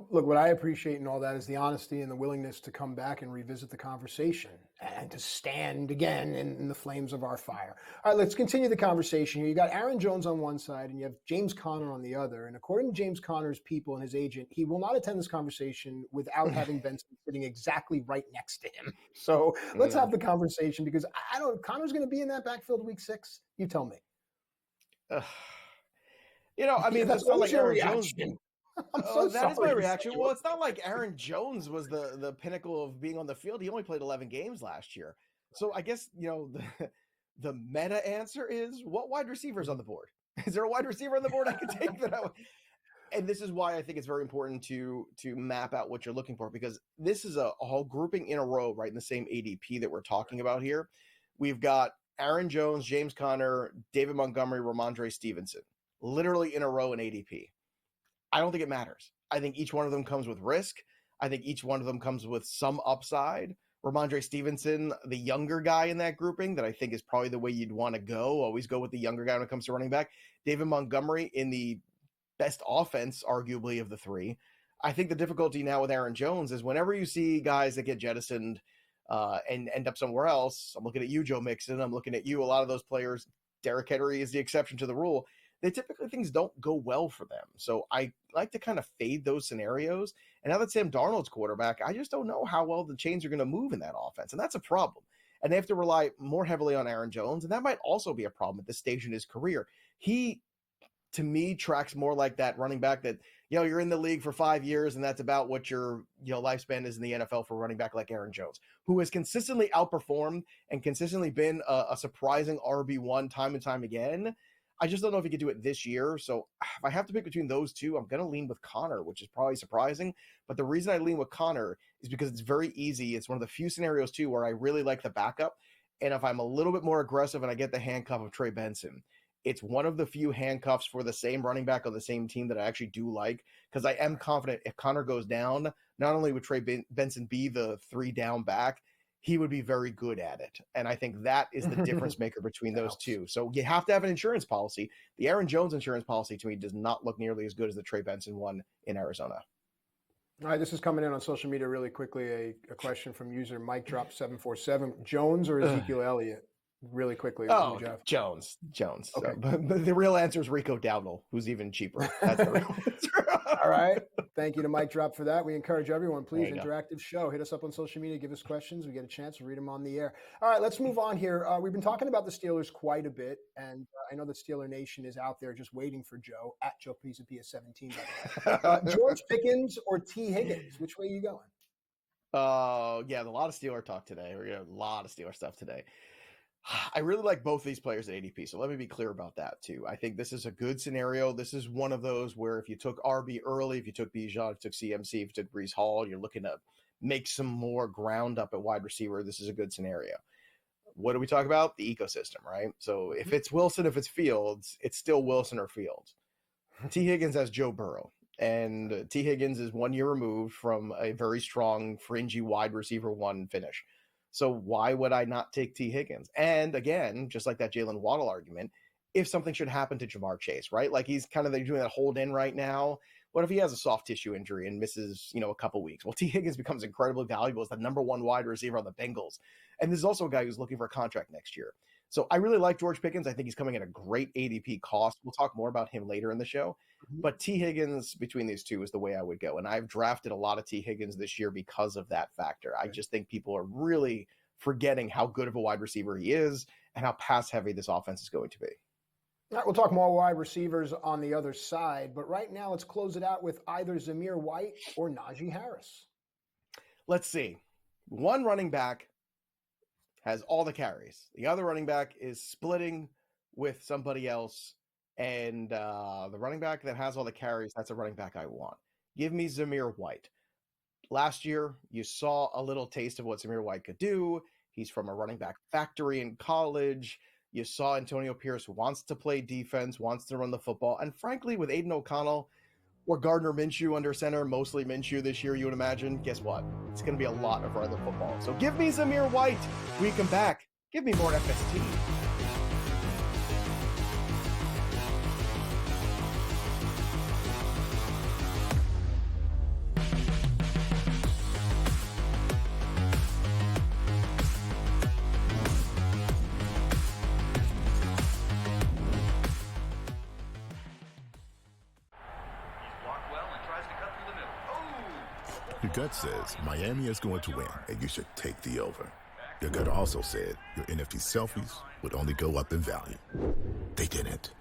A: Look, what I appreciate in all that is the honesty and the willingness to come back and revisit the conversation and to stand again in the flames of our fire. All right, let's continue the conversation here. You got Aaron Jones on one side and you have James Conner on the other. And according to James Conner's people and his agent, he will not attend this conversation without having Benson sitting exactly right next to him. So let's have the conversation because Conner's going to be in that backfield week 6. You tell me.
B: I mean,
A: That's
B: it's not like
A: your
B: Aaron Jones.
A: reaction. I'm so
B: That is my
A: sorry.
B: reaction. Well, it's not like Aaron Jones was the pinnacle of being on the field. He only played 11 games last year. So I guess, the meta answer is, what wide receivers on the board? Is there a wide receiver on the board I could take that I would? And this is why I think it's very important to map out what you're looking for, because this is a whole grouping in a row, right, in the same ADP that we're talking about here. We've got Aaron Jones, James Conner, David Montgomery, Ramondre Stevenson, literally in a row in ADP. I don't think it matters. I think each one of them comes with risk. I think each one of them comes with some upside. Ramondre Stevenson, the younger guy in that grouping, that I think is probably the way you'd want to go. Always go with the younger guy when it comes to running back. David Montgomery in the best offense, arguably, of the three. I think the difficulty now with Aaron Jones is whenever you see guys that get jettisoned and end up somewhere else, I'm looking at you, Joe Mixon, I'm looking at you, a lot of those players, Derrick Henry is the exception to the rule, they typically, things don't go well for them. So I like to kind of fade those scenarios. And now that Sam Darnold's quarterback, I just don't know how well the chains are going to move in that offense. And that's a problem. And they have to rely more heavily on Aaron Jones. And that might also be a problem at this stage in his career. He, to me, tracks more like that running back that, you're in the league for 5 years, and that's about what your, lifespan is in the NFL for a running back like Aaron Jones, who has consistently outperformed and consistently been a surprising RB1 time and time again. I just don't know if he could do it this year. So if I have to pick between those two, I'm going to lean with Conner, which is probably surprising. But the reason I lean with Conner is because it's very easy. It's one of the few scenarios, too, where I really like the backup. And if I'm a little bit more aggressive and I get the handcuff of Trey Benson, it's one of the few handcuffs for the same running back on the same team that I actually do like, because I am confident if Conner goes down, not only would Trey Benson be the 3-down back, he would be very good at it. And I think that is the difference maker between those two. So you have to have an insurance policy. The Aaron Jones insurance policy, to me, does not look nearly as good as the Trey Benson one in Arizona.
A: All right, this is coming in on social media really quickly. A question from user Mike Drop 747: Jones or Ezekiel Elliott? Really quickly.
B: Oh, Jones. Okay. But the real answer is Rico Dowdle, who's even cheaper. That's the real answer.
A: All right. Thank you to Mike Drop for that. We encourage everyone, please, interactive show. Hit us up on social media. Give us questions. We get a chance to read them on the air. All right, let's move on here. We've been talking about the Steelers quite a bit, and I know that Steeler Nation is out there just waiting for Joe, at Joe Pisapia 17, by the way. George Pickens or T. Higgins? Which way are you going?
B: Yeah, a lot of Steeler talk today. We're going to have a lot of Steeler stuff today. I really like both these players at ADP, so let me be clear about that too. I think this is a good scenario. This is one of those where if you took RB early, if you took Bijan, if you took CMC, if you took Breece Hall, you're looking to make some more ground up at wide receiver. This is a good scenario. What do we talk about? The ecosystem, right? So if it's Wilson, if it's Fields, it's still Wilson or Fields. T. Higgins has Joe Burrow, and T. Higgins is 1 year removed from a very strong, fringy wide receiver one finish. So why would I not take T. Higgins? And again, just like that Jalen Waddle argument, if something should happen to Jamar Chase, right? Like he's kind of doing that hold in right now. What if he has a soft tissue injury and misses, a couple weeks? Well, T. Higgins becomes incredibly valuable as the number one wide receiver on the Bengals. And this is also a guy who's looking for a contract next year. So I really like George Pickens. I think he's coming at a great ADP cost. We'll talk more about him later in the show. But T. Higgins between these two is the way I would go. And I've drafted a lot of T. Higgins this year because of that factor. I just think people are really forgetting how good of a wide receiver he is and how pass heavy this offense is going to be.
A: All right, we'll talk more wide receivers on the other side. But right now, let's close it out with either Zamir White or Najee Harris.
B: Let's see. One running back has all the carries. The other running back is splitting with somebody else. And the running back that has all the carries, that's a running back I want. Give me Zamir White. Last year, you saw a little taste of what Zamir White could do. He's from a running back factory in college. You saw Antonio Pierce wants to play defense, wants to run the football. And frankly, with Aiden O'Connell or Gardner Minshew under center, mostly Minshew this year, you would imagine, guess what? It's going to be a lot of run the football. So give me Zamir White. We come back. Give me more FST.
C: Your gut says Miami is going to win, and you should take the over. Your gut also said your NFT selfies would only go up in value. They didn't.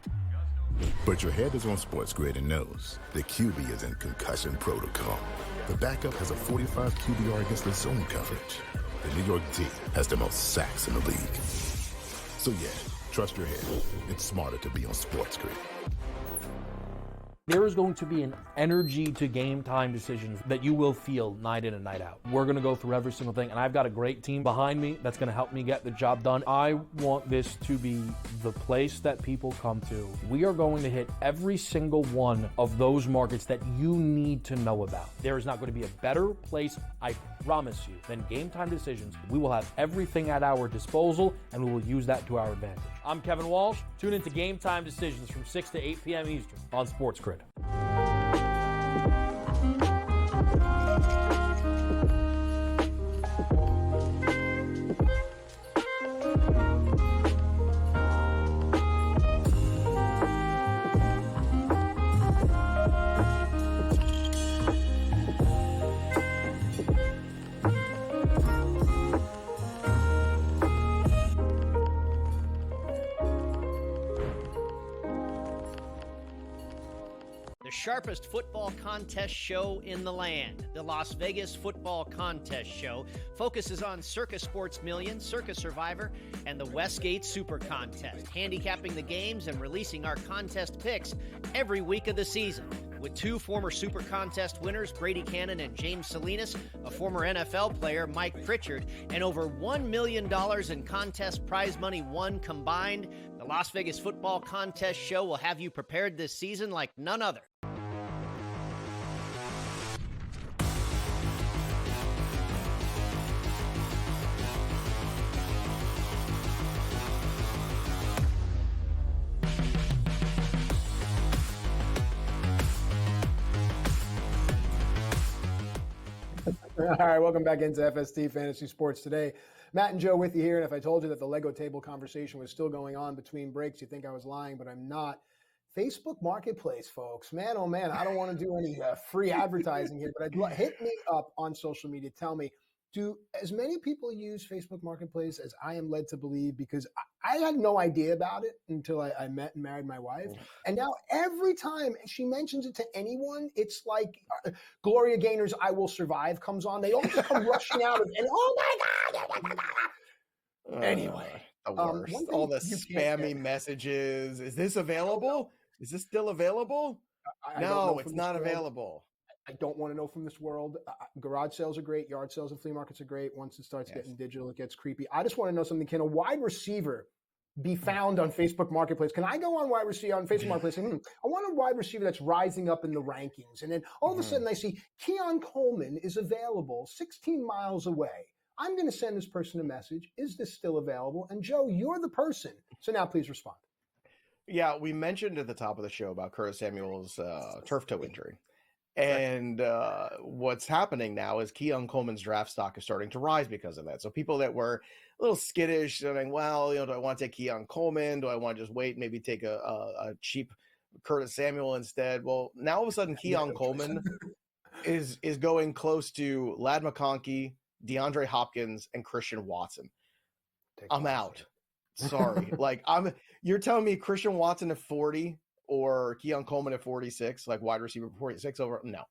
C: But your head is on SportsGrid and knows the QB is in concussion protocol. The backup has a 45 QBR against the zone coverage. The New York D has the most sacks in the league. So yeah, trust your head. It's smarter to be on SportsGrid.
D: There is going to be an energy to game time decisions that you will feel night in and night out. We're going to go through every single thing, and I've got a great team behind me that's going to help me get the job done. I want this to be the place that people come to. We are going to hit every single one of those markets that you need to know about. There is not going to be a better place, I promise you, than Game Time Decisions. We will have everything at our disposal, and we will use that to our advantage. I'm Kevin Walsh. Tune into Game Time Decisions from 6 to 8 p.m. Eastern on SportsGrid.
E: Sharpest football contest show in the land. The Las Vegas Football Contest Show focuses on Circus Sports Million, Circus Survivor, and the Westgate Super Contest, handicapping the games and releasing our contest picks every week of the season. With two former Super Contest winners, Brady Cannon and James Salinas, a former NFL player, Mike Pritchard, and over $1 million in contest prize money won combined, the Las Vegas Football Contest Show will have you prepared this season like none other.
A: All right, welcome back into FST Fantasy Sports Today. Matt and Joe with you here, and if I told you that the Lego table conversation was still going on between breaks, you think I was lying, but I'm not. Facebook Marketplace, folks. Man, oh man, I don't want to do any free advertising here, but hit me up on social media. Tell me, do as many people use Facebook Marketplace as I am led to believe? Because I had no idea about it until I met and married my wife. And now every time she mentions it to anyone, it's like Gloria Gaynor's I Will Survive comes on. They all just come rushing out and oh my God. Anyway.
B: The worst. All the spammy messages. Is this available? Is this still available? No, it's not available.
A: I don't want to know from this world. Garage sales are great. Yard sales and flea markets are great. Once it starts getting digital, it gets creepy. I just want to know something. Can a wide receiver be found on Facebook Marketplace? Can I go on wide receiver on Facebook Marketplace and I want a wide receiver that's rising up in the rankings. And then all of a sudden I see Keon Coleman is available 16 miles away. I'm going to send this person a message. Is this still available? And Joe, you're the person. So now please respond.
B: Yeah, we mentioned at the top of the show about Curtis Samuel's turf toe injury. And what's happening now is Keon Coleman's draft stock is starting to rise because of that. So people that were a little skittish, saying, well, do I want to take Keon Coleman? Do I want to just wait, maybe take a cheap Curtis Samuel instead? Well, now all of a sudden Keon Coleman is going close to Ladd McConkey, DeAndre Hopkins, and Christian Watson. I'm out. Sorry. You're telling me Christian Watson at 40 or Keon Coleman at 46, like wide receiver 46 over? No,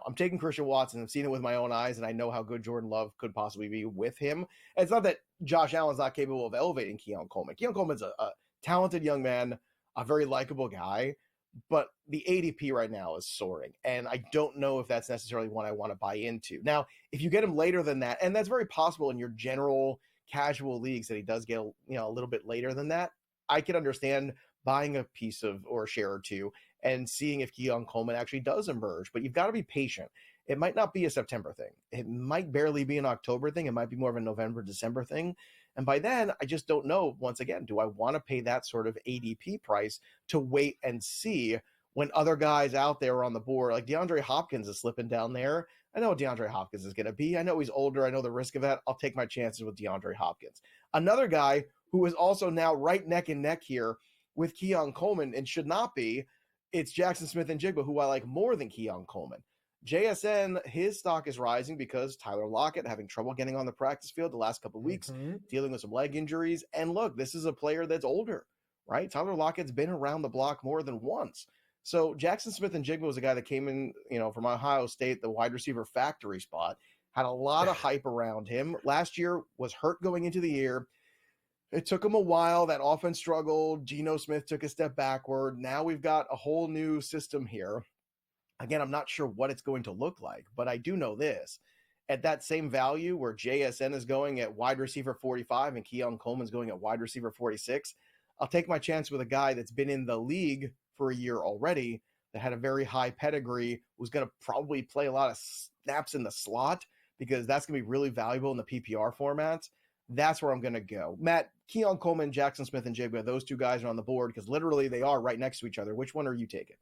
B: I'm taking Christian Watson. I've seen it with my own eyes, and I know how good Jordan Love could possibly be with him. And it's not that Josh Allen's not capable of elevating Keon Coleman. Keon Coleman's a talented young man, a very likable guy, but the ADP right now is soaring, and I don't know if that's necessarily one I want to buy into. Now, if you get him later than that, and that's very possible in your general casual leagues that he does get a little bit later than that, I can understand buying a piece of or a share or two and seeing if Keon Coleman actually does emerge. But you've got to be patient. It might not be a September thing. It might barely be an October thing. It might be more of a November, December thing. And by then, I just don't know, once again, do I want to pay that sort of ADP price to wait and see when other guys out there are on the board? Like DeAndre Hopkins is slipping down there. I know what DeAndre Hopkins is going to be. I know he's older. I know the risk of that. I'll take my chances with DeAndre Hopkins. Another guy who is also now right neck and neck here with Keon Coleman and should not be, it's Jackson Smith-Njigba, who I like more than Keon Coleman. JSN, his stock is rising because Tyler Lockett having trouble getting on the practice field the last couple of weeks, dealing with some leg injuries. And look, this is a player that's older. right? Tyler Lockett's been around the block more than once. So Jackson Smith-Njigba was a guy that came in, from Ohio State, the wide receiver factory spot, had a lot of hype around him. Last year was hurt going into the year. It took him a while. That offense struggled. Geno Smith took a step backward. Now we've got a whole new system here. Again, I'm not sure what it's going to look like, but I do know this. At that same value where JSN is going at wide receiver 45 and Keon Coleman's going at wide receiver 46, I'll take my chance with a guy that's been in the league for a year already, that had a very high pedigree, who's going to probably play a lot of snaps in the slot, because that's going to be really valuable in the PPR formats. That's where I'm going to go. Matt, Keon Coleman, Jackson Smith-Njigba, those two guys are on the board because literally they are right next to each other. Which one are you taking?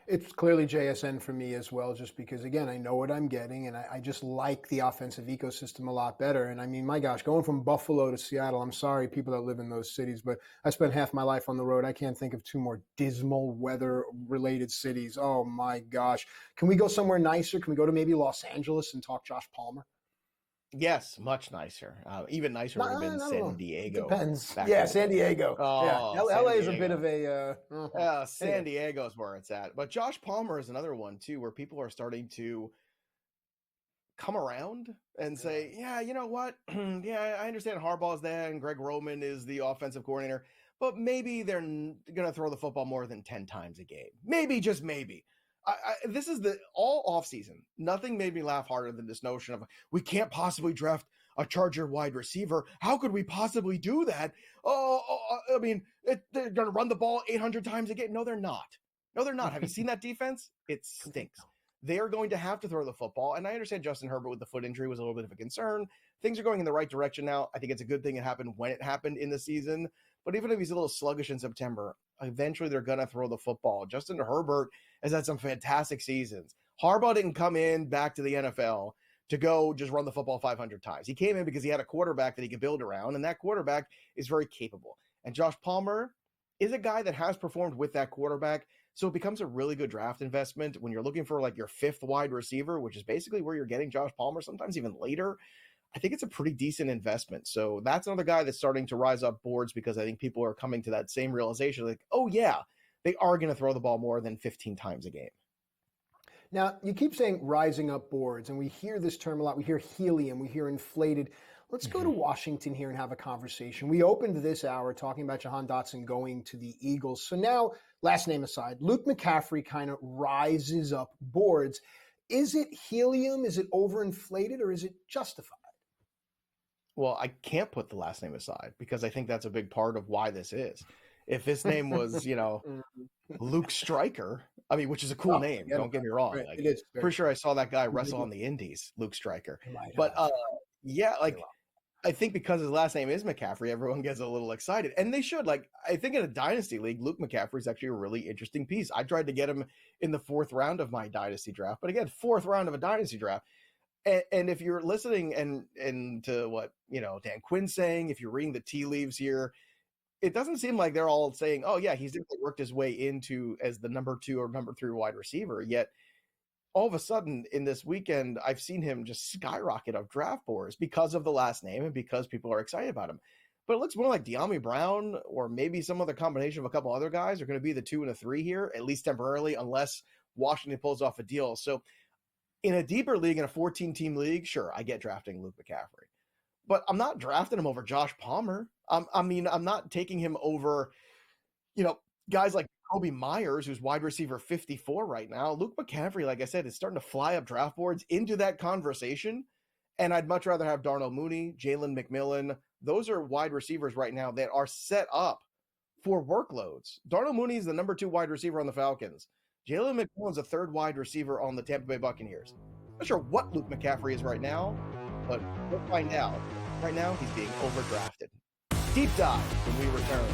A: It's clearly JSN for me as well, just because, again, I know what I'm getting, and I just like the offensive ecosystem a lot better. And I mean, my gosh, going from Buffalo to Seattle, I'm sorry, people that live in those cities, but I spent half my life on the road. I can't think of two more dismal weather-related cities. Oh, my gosh. Can we go somewhere nicer? Can we go to maybe Los Angeles and talk Josh Palmer?
B: Yes, much nicer. Even nicer would have been San Diego.
A: Depends. Yeah, San Diego.
B: Oh,
A: yeah, LA is a bit of a
B: San Diego is where it's at. But Josh Palmer is another one too, where people are starting to come around and say, yeah, you know what? Yeah, I understand Harbaugh's there and Greg Roman is the offensive coordinator, but maybe they're going to throw the football more than 10 times a game. Maybe, just maybe. This is the all off season. Nothing made me laugh harder than this notion of, we can't possibly draft a Charger wide receiver. How could we possibly do that? I mean, they're going to run the ball 800 times a game. No, they're not. Have you seen that defense? It stinks. They are going to have to throw the football. And I understand Justin Herbert with the foot injury was a little bit of a concern. Things are going in the right direction now. I think it's a good thing it happened when it happened in the season. But even if he's a little sluggish in September, eventually they're going to throw the football. Justin Herbert has had some fantastic seasons. Harbaugh didn't come in back to the NFL to go just run the football 500 times. He came in because he had a quarterback that he could build around, and that quarterback is very capable. And Josh Palmer is a guy that has performed with that quarterback, so it becomes a really good draft investment when you're looking for like your fifth wide receiver, which is basically where you're getting Josh Palmer, sometimes even later. I think it's a pretty decent investment. So that's another guy that's starting to rise up boards, because I think people are coming to that same realization, like, oh yeah, they are going to throw the ball more than 15 times a game.
A: Now, you keep saying rising up boards, and we hear this term a lot. We hear helium, we hear inflated. Let's go to Washington here and have a conversation. We opened this hour talking about Jahan Dotson going to the Eagles. So now, last name aside, Luke McCaffrey kind of rises up boards. Is it helium? Is it overinflated, or is it justified?
B: Well, I can't put the last name aside, because I think that's a big part of why this is. If his name was, Luke Striker, I mean, which is a cool name. Don't get me wrong.
A: Right,
B: like,
A: it is.
B: Pretty sure I saw that guy wrestle on the Indies, Luke Striker. But yeah, like, I think because his last name is McCaffrey, everyone gets a little excited, and they should. Like, I think in a dynasty league, Luke McCaffrey is actually a really interesting piece. I tried to get him in the 4th round of my dynasty draft, but again, 4th round of a dynasty draft. And if you're listening and to what Dan Quinn's saying, if you're reading the tea leaves here, it doesn't seem like they're all saying, oh yeah, he's definitely worked his way into as the number 2 or number 3 wide receiver. Yet all of a sudden in this weekend, I've seen him just skyrocket up draft boards because of the last name and because people are excited about him. But it looks more like De'Ami Brown or maybe some other combination of a couple other guys are going to be the 2 and the 3 here, at least temporarily, unless Washington pulls off a deal. So in a deeper league, in a 14-team league, sure, I get drafting Luke McCaffrey. But I'm not drafting him over Josh Palmer. I'm not taking him over, guys like Kobe Myers, who's wide receiver 54 right now. Luke McCaffrey, like I said, is starting to fly up draft boards into that conversation. And I'd much rather have Darnell Mooney, Jalen McMillan. Those are wide receivers right now that are set up for workloads. Darnell Mooney is the number 2 wide receiver on the Falcons. Jalen McMillan's a 3rd wide receiver on the Tampa Bay Buccaneers. I'm not sure what Luke McCaffrey is right now, but we'll find out. Right now, he's being overdrafted. Deep dive when we return.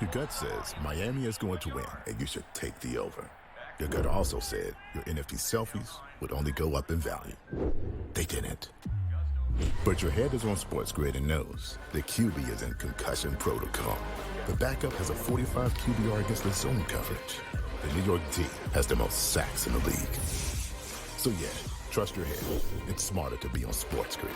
C: Your gut says Miami is going to win, and you should take the over. Your gut also said your NFT selfies would only go up in value. They didn't. But your head is on SportsGrid and knows the QB is in concussion protocol. The backup has a 45 QBR against the zone coverage. The New York D has the most sacks in the league. So yeah, trust your head. It's smarter to be on SportsGrid.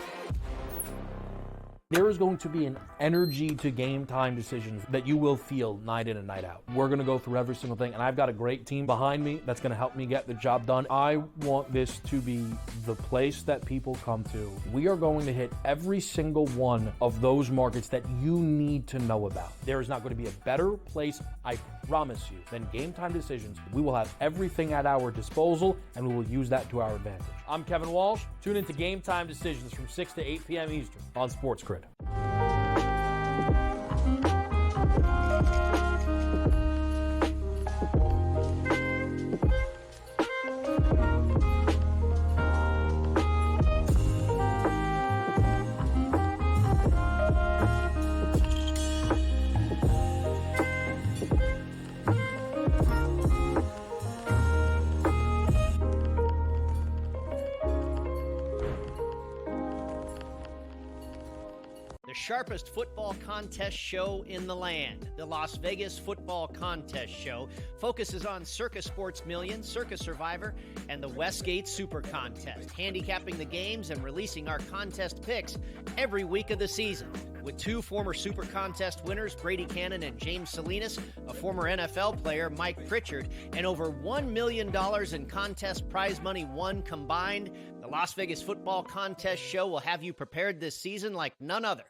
D: There is going to be an energy to game time decisions that you will feel night in and night out. We're going to go through every single thing, and I've got a great team behind me that's going to help me get the job done. I want this to be the place that people come to. We are going to hit every single one of those markets that you need to know about. There is not going to be a better place, I promise you, than Game Time Decisions. We will have everything at our disposal, and we will use that to our advantage. I'm Kevin Walsh. Tune into Game Time Decisions from 6 to 8 p.m. Eastern on SportsGrid.
E: Sharpest football contest show in the land. The Las Vegas Football Contest Show focuses on Circus Sports Million, Circus Survivor, and the Westgate Super Contest, handicapping the games and releasing our contest picks every week of the season. With two former Super Contest winners, Brady Cannon and James Salinas, a former NFL player, Mike Pritchard, and over $1 million in contest prize money won combined, the Las Vegas Football Contest Show will have you prepared this season like none other.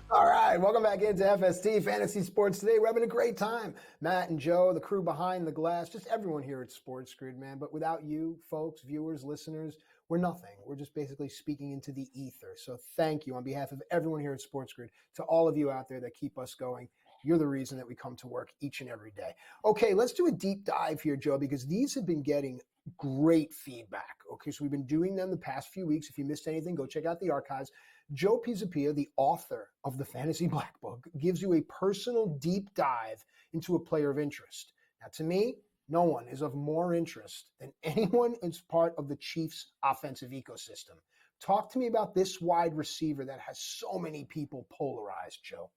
A: All right, welcome back into FST Fantasy Sports Today. We're having a great time. Matt and Joe, the crew behind the glass, just everyone here at SportsGrid, man. But without you folks, viewers, listeners, we're nothing. We're just basically speaking into the ether. So thank you on behalf of everyone here at SportsGrid, to all of you out there that keep us going. You're the reason that we come to work each and every day. Okay, let's do a deep dive here, Joe, because these have been getting great feedback. Okay, so we've been doing them the past few weeks. If you missed anything, go check out the archives. Joe Pisapia, the author of the Fantasy Black Book, gives you a personal deep dive into a player of interest. Now, to me, no one is of more interest than anyone as part of the Chiefs' offensive ecosystem. Talk to me about this wide receiver that has so many people polarized, Joe.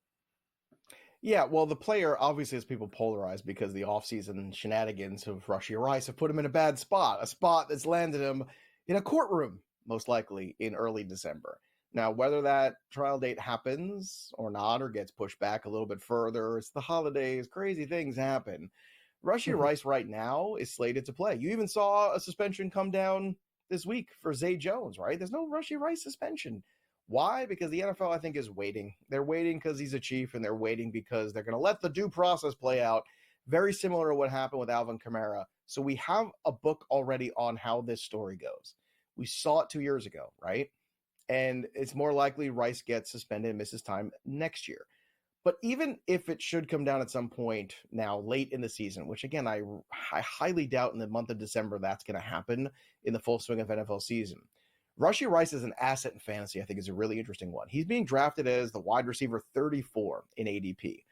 B: Yeah, well, the player obviously has people polarized because the offseason shenanigans of Rashee Rice have put him in a bad spot, a spot that's landed him in a courtroom, most likely in early December. Now, whether that trial date happens or not, or gets pushed back a little bit further, it's the holidays, crazy things happen. Rashee Rice right now is slated to play. You even saw a suspension come down this week for Zay Jones, right? There's no Rashee Rice suspension. Why? Because the NFL, I think, is waiting. They're waiting because he's a Chief, and they're waiting because they're going to let the due process play out. Very similar to what happened with Alvin Kamara. So we have a book already on how this story goes. We saw it 2 years ago, right? And it's more likely Rice gets suspended and misses time next year. But even if it should come down at some point now late in the season, which again, I highly doubt in the month of December that's going to happen in the full swing of NFL season. Rashee Rice is an asset in fantasy, I think, is a really interesting one. He's being drafted as the wide receiver 34 in ADP.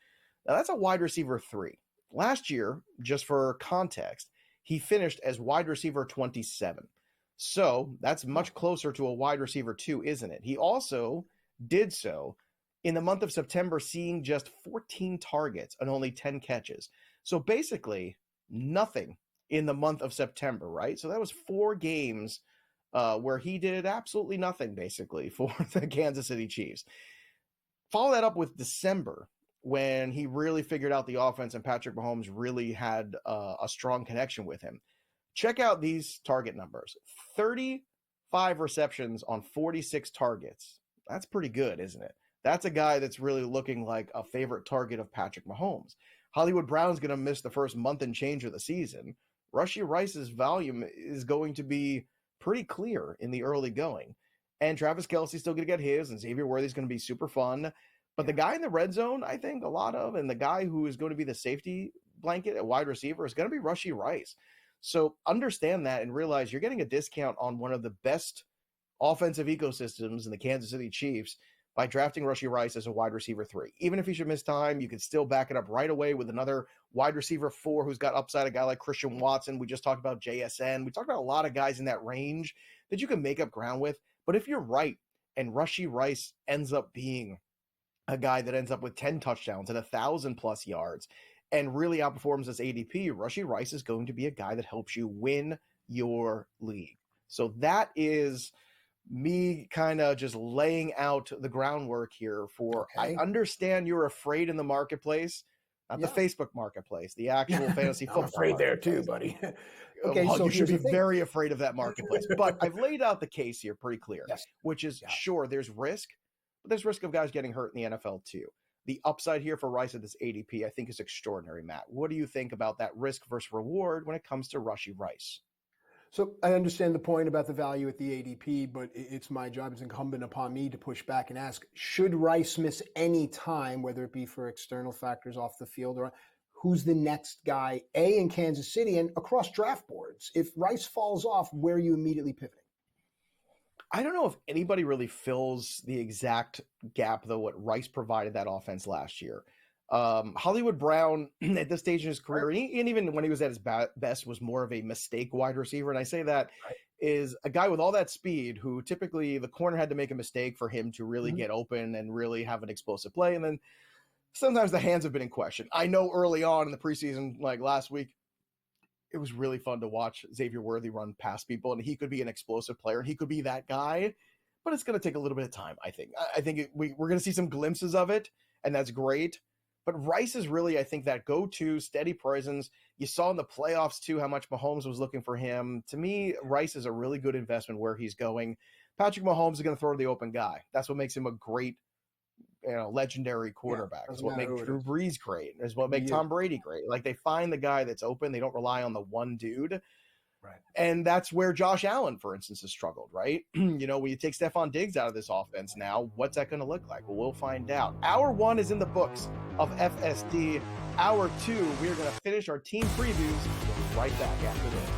B: Now, that's a wide receiver 3. Last year, just for context, he finished as wide receiver 27. So that's much closer to a wide receiver 2, isn't it? He also did so in the month of September, seeing just 14 targets and only 10 catches. So basically nothing in the month of September, right? So that was 4 games where he did absolutely nothing, basically, for the Kansas City Chiefs. Follow that up with December, when he really figured out the offense and Patrick Mahomes really had a strong connection with him. Check out these target numbers. 35 receptions on 46 targets. That's pretty good, isn't it? That's a guy that's really looking like a favorite target of Patrick Mahomes. Hollywood Brown's going to miss the first month and change of the season. Rashee Rice's volume is going to be pretty clear in the early going. And Travis Kelce's still going to get his, and Xavier Worthy's going to be super fun. But the guy in the red zone, I think a lot of, and the guy who is going to be the safety blanket at wide receiver is going to be Rashee Rice. So understand that and realize you're getting a discount on one of the best offensive ecosystems in the Kansas City Chiefs by drafting Rashee Rice as a wide receiver 3. Even if he should miss time, you can still back it up right away with another wide receiver 4 who's got upside, a guy like Christian Watson. We just talked about JSN. We talked about a lot of guys in that range that you can make up ground with. But if you're right and Rashee Rice ends up being a guy that ends up with 10 touchdowns and 1,000+ yards and really outperforms this ADP, Rashee Rice is going to be a guy that helps you win your league. So that is me kind of just laying out the groundwork here for, I understand you're afraid in the marketplace, not the Facebook marketplace, the actual fantasy football.
A: I'm afraid there too, buddy. Okay,
B: well,
A: so
B: you should be
A: here's the thing.
B: very afraid of that marketplace. But I've laid out the case here pretty clear, which is sure, there's risk, but there's risk of guys getting hurt in the NFL too. The upside here for Rice at this ADP, I think, is extraordinary, Matt. What do you think about that risk versus reward when it comes to Rashee Rice?
A: So I understand the point about the value at the ADP, but it's my job, it's incumbent upon me to push back and ask, should Rice miss any time, whether it be for external factors off the field, or who's the next guy, A, in Kansas City and across draft boards? If Rice falls off, where are you immediately pivoting?
B: I don't know if anybody really fills the exact gap, though, what Rice provided that offense last year. Hollywood Brown at this stage in his career, and even when he was at his best, was more of a mistake wide receiver. And I say that is a guy with all that speed who typically the corner had to make a mistake for him to really get open and really have an explosive play. And then sometimes the hands have been in question. I know early on in the preseason, like last week, it was really fun to watch Xavier Worthy run past people, and he could be an explosive player. He could be that guy, but it's going to take a little bit of time, I think. I think we're going to see some glimpses of it, and that's great. But Rice is really, I think, that go-to steady presence. You saw in the playoffs, too, how much Mahomes was looking for him. To me, Rice is a really good investment where he's going. Patrick Mahomes is going to throw to the open guy. That's what makes him a great, legendary quarterback. It's what makes Drew Brees great. It's what makes Tom Brady great. Like, they find the guy that's open. They don't rely on the one dude.
A: Right.
B: And that's where Josh Allen, for instance, has struggled, right? When you take Stephon Diggs out of this offense now, what's that going to look like? Well, we'll find out. Hour 1 is in the books of FSD. Hour 2, we are going to finish our team previews. We'll be right back after this.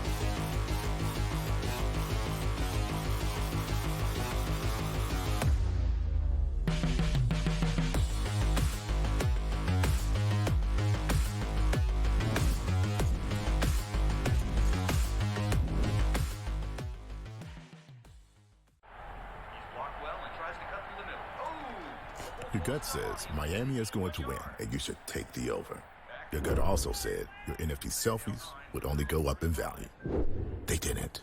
C: Your gut says Miami is going to win, and you should take the over. Your gut also said your NFT selfies would only go up in value. They didn't.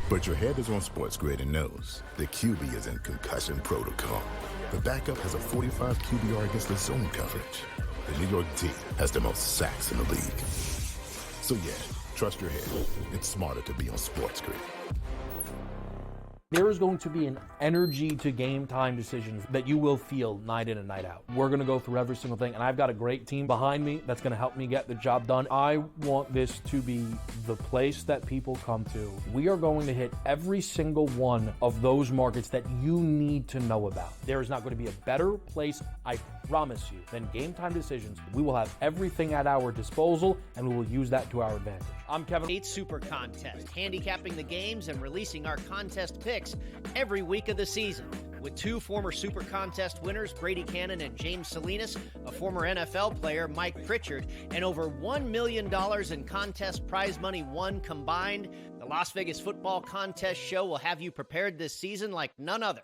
C: But your head is on SportsGrid and knows the QB is in concussion protocol. The backup has a 45 QBR against the zone coverage. The New York D has the most sacks in the league. So yeah, trust your head. It's smarter to be on SportsGrid.
D: There is going to be an energy to game time decisions that you will feel night in and night out. We're going to go through every single thing, and I've got a great team behind me that's going to help me get the job done. I want this to be the place that people come to. We are going to hit every single one of those markets that you need to know about. There is not going to be a better place, I promise you, than Game Time Decisions. We will have everything at our disposal, and we will use that to our advantage. I'm Kevin.
E: 8 Super Contest, handicapping the games and releasing our contest picks every week of the season. With 2 former Super Contest winners, Brady Cannon and James Salinas, a former NFL player, Mike Pritchard, and over $1 million in contest prize money won combined, the Las Vegas Football Contest Show will have you prepared this season like none other.